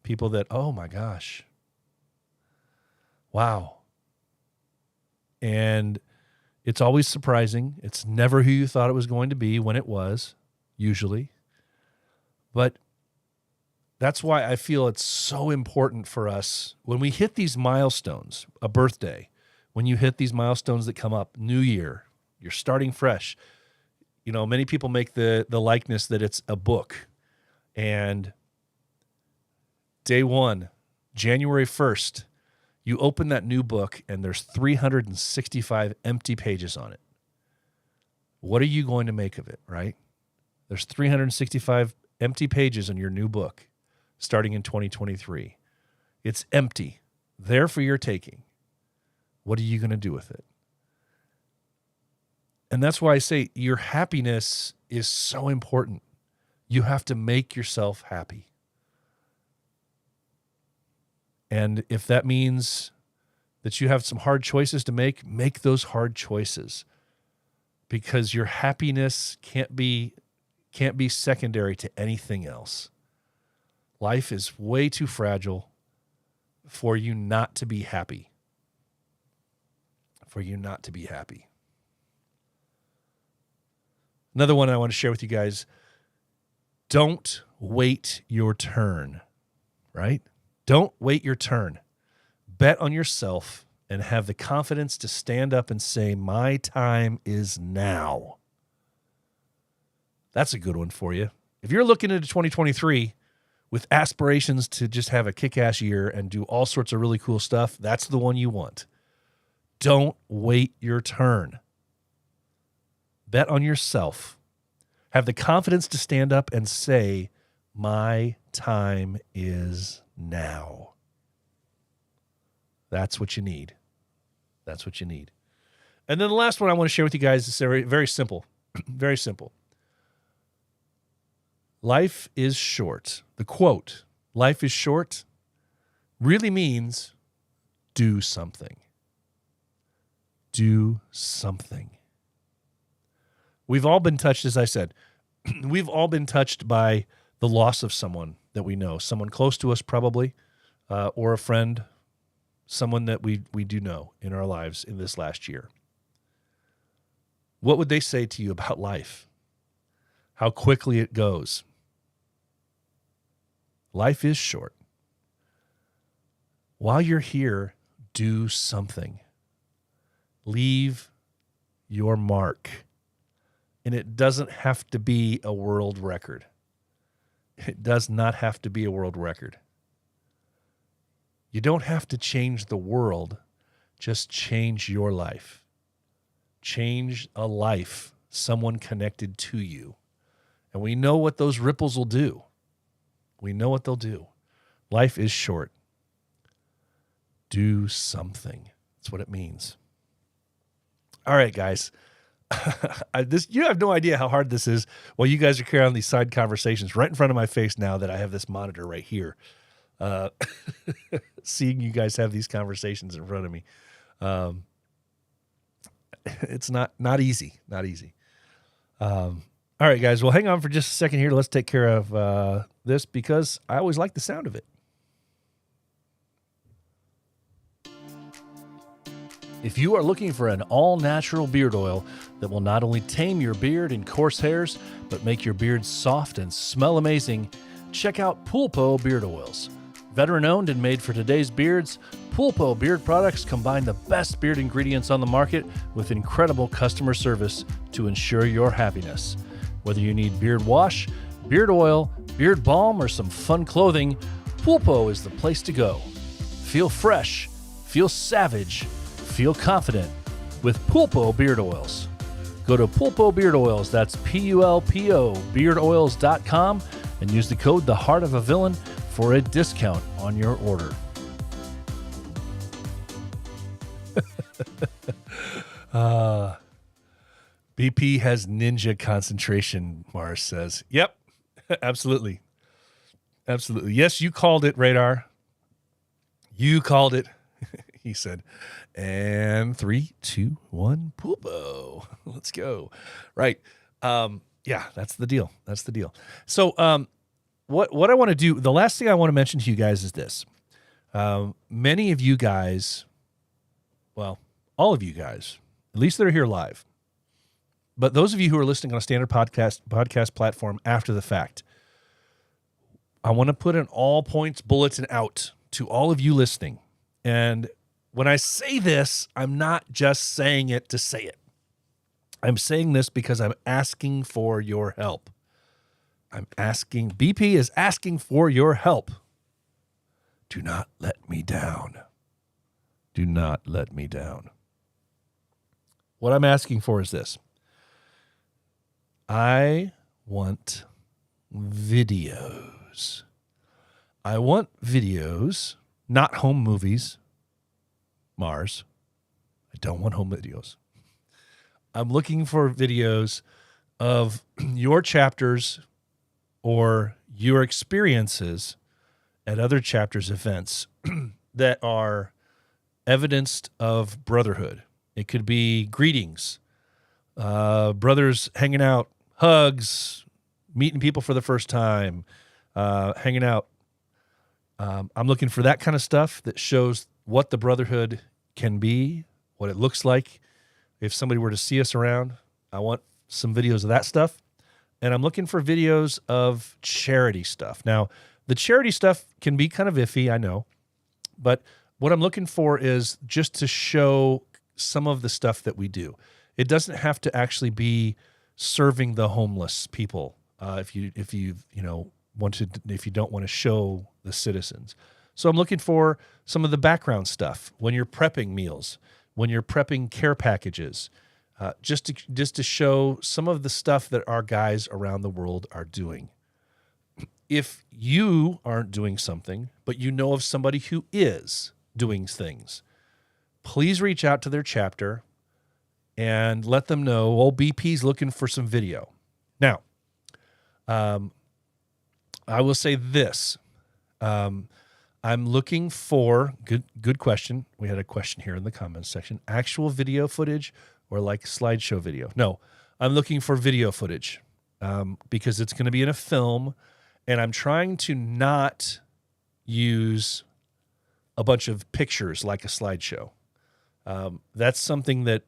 People that, oh my gosh, wow. And it's always surprising. It's never who you thought it was going to be when it was, usually. But that's why I feel it's so important for us when we hit these milestones, a birthday, when you hit these milestones that come up, New Year, you're starting fresh. You know, many people make the likeness that it's a book. And day one, January 1st, you open that new book and there's 365 empty pages on it. What are you going to make of it, right? There's 365 empty pages in your new book starting in 2023. It's empty, there for your taking. What are you going to do with it? And that's why I say your happiness is so important. You have to make yourself happy. And if that means that you have some hard choices to make those hard choices, because your happiness can't be secondary to anything else. Life is way too fragile for you not to be happy. For you not to be happy. Another one I want to share with you guys. Don't wait your turn, right? Don't wait your turn. Bet on yourself and have the confidence to stand up and say, my time is now. That's a good one for you. If you're looking into 2023 with aspirations to just have a kick-ass year and do all sorts of really cool stuff, that's the one you want. Don't wait your turn. Bet on yourself. Have the confidence to stand up and say, my time is now. That's what you need. That's what you need. And then the last one I want to share with you guys is very, very simple. Very simple. Life is short. The quote, life is short, really means do something. Do something. We've all been touched, as I said, we've all been touched by the loss of someone that we know, someone close to us probably, or a friend, someone that we do know in our lives in this last year. What would they say to you about life? How quickly it goes. Life is short. While you're here, do something. Leave your mark. And it doesn't have to be a world record. It does not have to be a world record. You don't have to change the world. Just change your life. Change a life, someone connected to you. And we know what those ripples will do. We know what they'll do. Life is short. Do something. That's what it means. All right, guys. You have no idea how hard this is while you guys are carrying on these side conversations right in front of my face now that I have this monitor right here. Seeing you guys have these conversations in front of me. It's not easy. Not easy. All right, guys. Well, hang on for just a second here. Let's take care of this because I always like the sound of it. If you are looking for an all-natural beard oil that will not only tame your beard and coarse hairs, but make your beard soft and smell amazing, check out Pulpo Beard Oils. Veteran-owned and made for today's beards, Pulpo beard products combine the best beard ingredients on the market with incredible customer service to ensure your happiness. Whether you need beard wash, beard oil, beard balm, or some fun clothing, Pulpo is the place to go. Feel fresh, feel savage, feel confident with Pulpo Beard Oils. Go to Pulpo Beard Oils, that's Pulpo beardoils.com, and use the code The Heart of a Villain for a discount on your order. BP has ninja concentration, Mars says. Yep, absolutely. Absolutely. Yes, you called it, Radar. You called it. He said, and 3, 2, 1, Pulpo. Let's go. Right. Yeah, that's the deal. That's the deal. So what I want to do, the last thing I want to mention to you guys is this. Many of you guys, well, all of you guys, at least that are here live, but those of you who are listening on a standard podcast platform after the fact, I want to put an all points bulletin out to all of you listening. And when I say this, I'm not just saying it to say it. I'm saying this because I'm asking for your help. BP is asking for your help. Do not let me down. Do not let me down. What I'm asking for is this. I want videos. I want videos, not home movies, Mars. I don't want home videos. I'm looking for videos of your chapters or your experiences at other chapters' events that are evidenced of brotherhood. It could be greetings, brothers hanging out, hugs, meeting people for the first time, hanging out. I'm looking for that kind of stuff that shows what the brotherhood can be, what it looks like. If somebody were to see us around, I want some videos of that stuff. And I'm looking for videos of charity stuff. Now, the charity stuff can be kind of iffy, I know. But what I'm looking for is just to show some of the stuff that we do. It doesn't have to actually be serving the homeless people if you don't want to show the citizens. So I'm looking for some of the background stuff when you're prepping meals, when you're prepping care packages, just to show some of the stuff that our guys around the world are doing. If you aren't doing something, but you know of somebody who is doing things, please reach out to their chapter and let them know, old BP's looking for some video. Now, I will say this. I'm looking for, good question. We had a question here in the comments section. Actual video footage or like slideshow video? No, I'm looking for video footage because it's going to be in a film, and I'm trying to not use a bunch of pictures like a slideshow. That's something that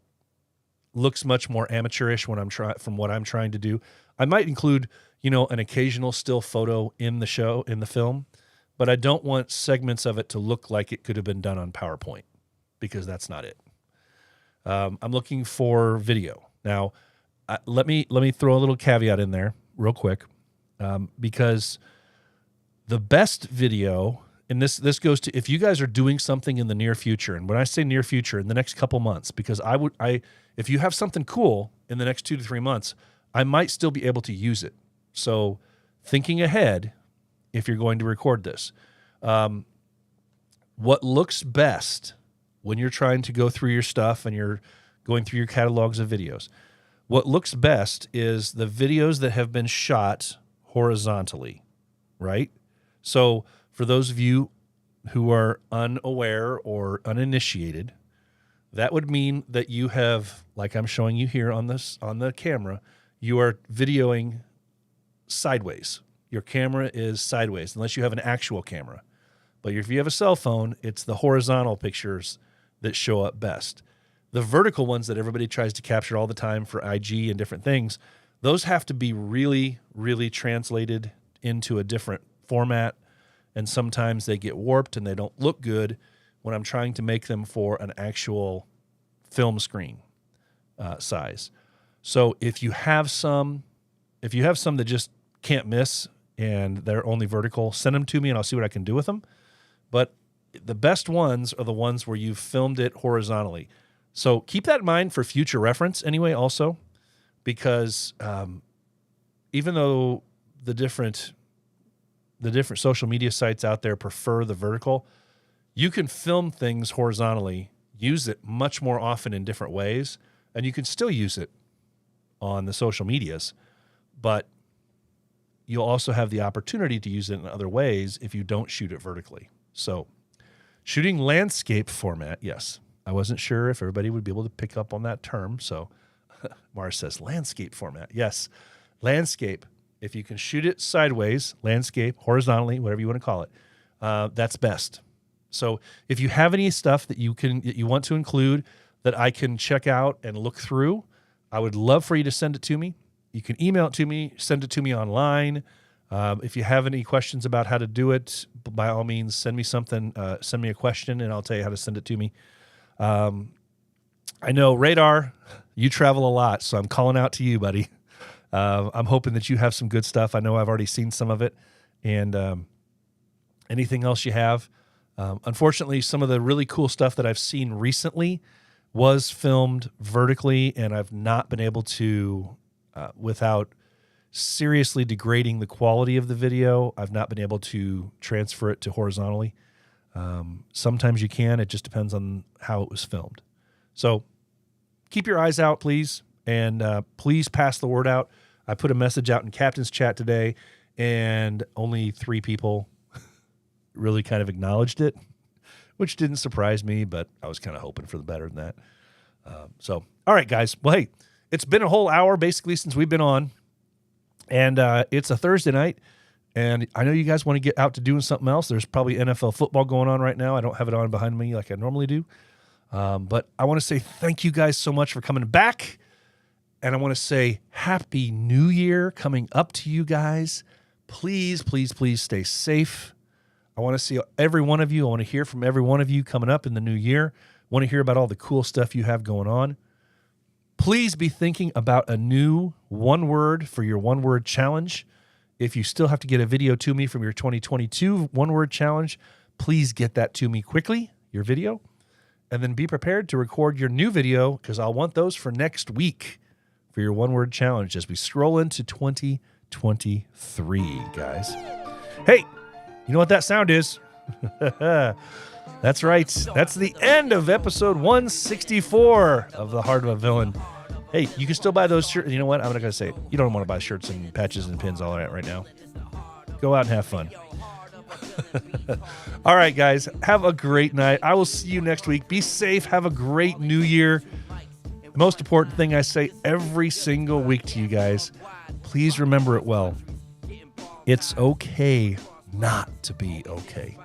looks much more amateurish when from what I'm trying to do. I might include, an occasional still photo in the film, but I don't want segments of it to look like it could have been done on PowerPoint because that's not it. I'm looking for video. Now, let me throw a little caveat in there real quick because the best video, and this goes to if you guys are doing something in the near future, and when I say near future, in the next couple months, because if you have something cool in the next 2 to 3 months, I might still be able to use it. So thinking ahead, if you're going to record this, what looks best when you're trying to go through your stuff and you're going through your catalogs of videos, what looks best is the videos that have been shot horizontally, right? So for those of you who are unaware or uninitiated, that would mean that you have, like I'm showing you here on the camera, you are videoing sideways. Your camera is sideways, unless you have an actual camera. But if you have a cell phone, it's the horizontal pictures that show up best. The vertical ones that everybody tries to capture all the time for IG and different things, those have to be really, really translated into a different format, and sometimes they get warped and they don't look good when I'm trying to make them for an actual film screen size. So if you have some that just can't miss and they're only vertical, send them to me and I'll see what I can do with them. But the best ones are the ones where you've filmed it horizontally. So keep that in mind for future reference anyway also, because even though the different social media sites out there prefer the vertical, you can film things horizontally, use it much more often in different ways, and you can still use it on the social medias, but you'll also have the opportunity to use it in other ways if you don't shoot it vertically. So shooting landscape format, yes. I wasn't sure if everybody would be able to pick up on that term, so Mars says landscape format. Yes, landscape. If you can shoot it sideways, landscape, horizontally, whatever you want to call it, that's best. So if you have any stuff that you want to include that I can check out and look through, I would love for you to send it to me. You can email it to me, send it to me online. If you have any questions about how to do it, by all means, send me something. Send me a question, and I'll tell you how to send it to me. I know, Radar, you travel a lot, so I'm calling out to you, buddy. I'm hoping that you have some good stuff. I know I've already seen some of it. And anything else you have. Unfortunately, some of the really cool stuff that I've seen recently was filmed vertically, and I've not been able to, without seriously degrading the quality of the video, I've not been able to transfer it to horizontally. Sometimes you can. It just depends on how it was filmed. So keep your eyes out, please, and please pass the word out. I put a message out in Captain's Chat today, and only 3 people really kind of acknowledged it, which didn't surprise me, but I was kind of hoping for the better than that. So, all right, guys. Well, hey, it's been a whole hour basically since we've been on, and it's a Thursday night, and I know you guys want to get out to doing something else. There's probably NFL football going on right now. I don't have it on behind me like I normally do, but I want to say thank you guys so much for coming back, and I want to say Happy New Year coming up to you guys. Please, please, please stay safe. I want to see every one of you. I want to hear from every one of you coming up in the new year. I want to hear about all the cool stuff you have going on. Please be thinking about a new one-word for your one-word challenge. If you still have to get a video to me from your 2022 one-word challenge, please get that to me quickly, your video. And then be prepared to record your new video, because I'll want those for next week for your one-word challenge as we scroll into 2023, guys. Hey! You know what that sound is? That's right. That's the end of episode 164 of The Heart of a Villain. Hey, you can still buy those shirts. You know what? I'm not going to say it. You don't want to buy shirts and patches and pins all that right now. Go out and have fun. All right, guys. Have a great night. I will see you next week. Be safe. Have a great new year. The most important thing I say every single week to you guys, please remember it well. It's okay not to be okay.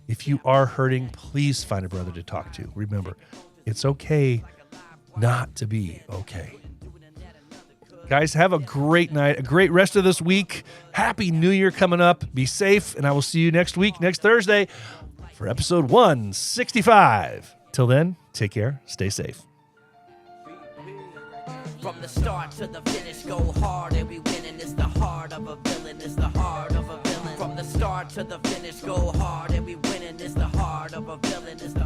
If you are hurting, please find a brother to talk to. Remember, it's okay not to be okay. Guys, have a great night, a great rest of this week. Happy New Year coming up. Be safe, and I will see you next week, next Thursday, for episode 165. Till then, take care, stay safe. From the start to the finish, go hard and we winning. It's the heart of a villain. It's the heart of a villain. From the start to the finish, go hard and we winning. It's the heart of a villain. It's the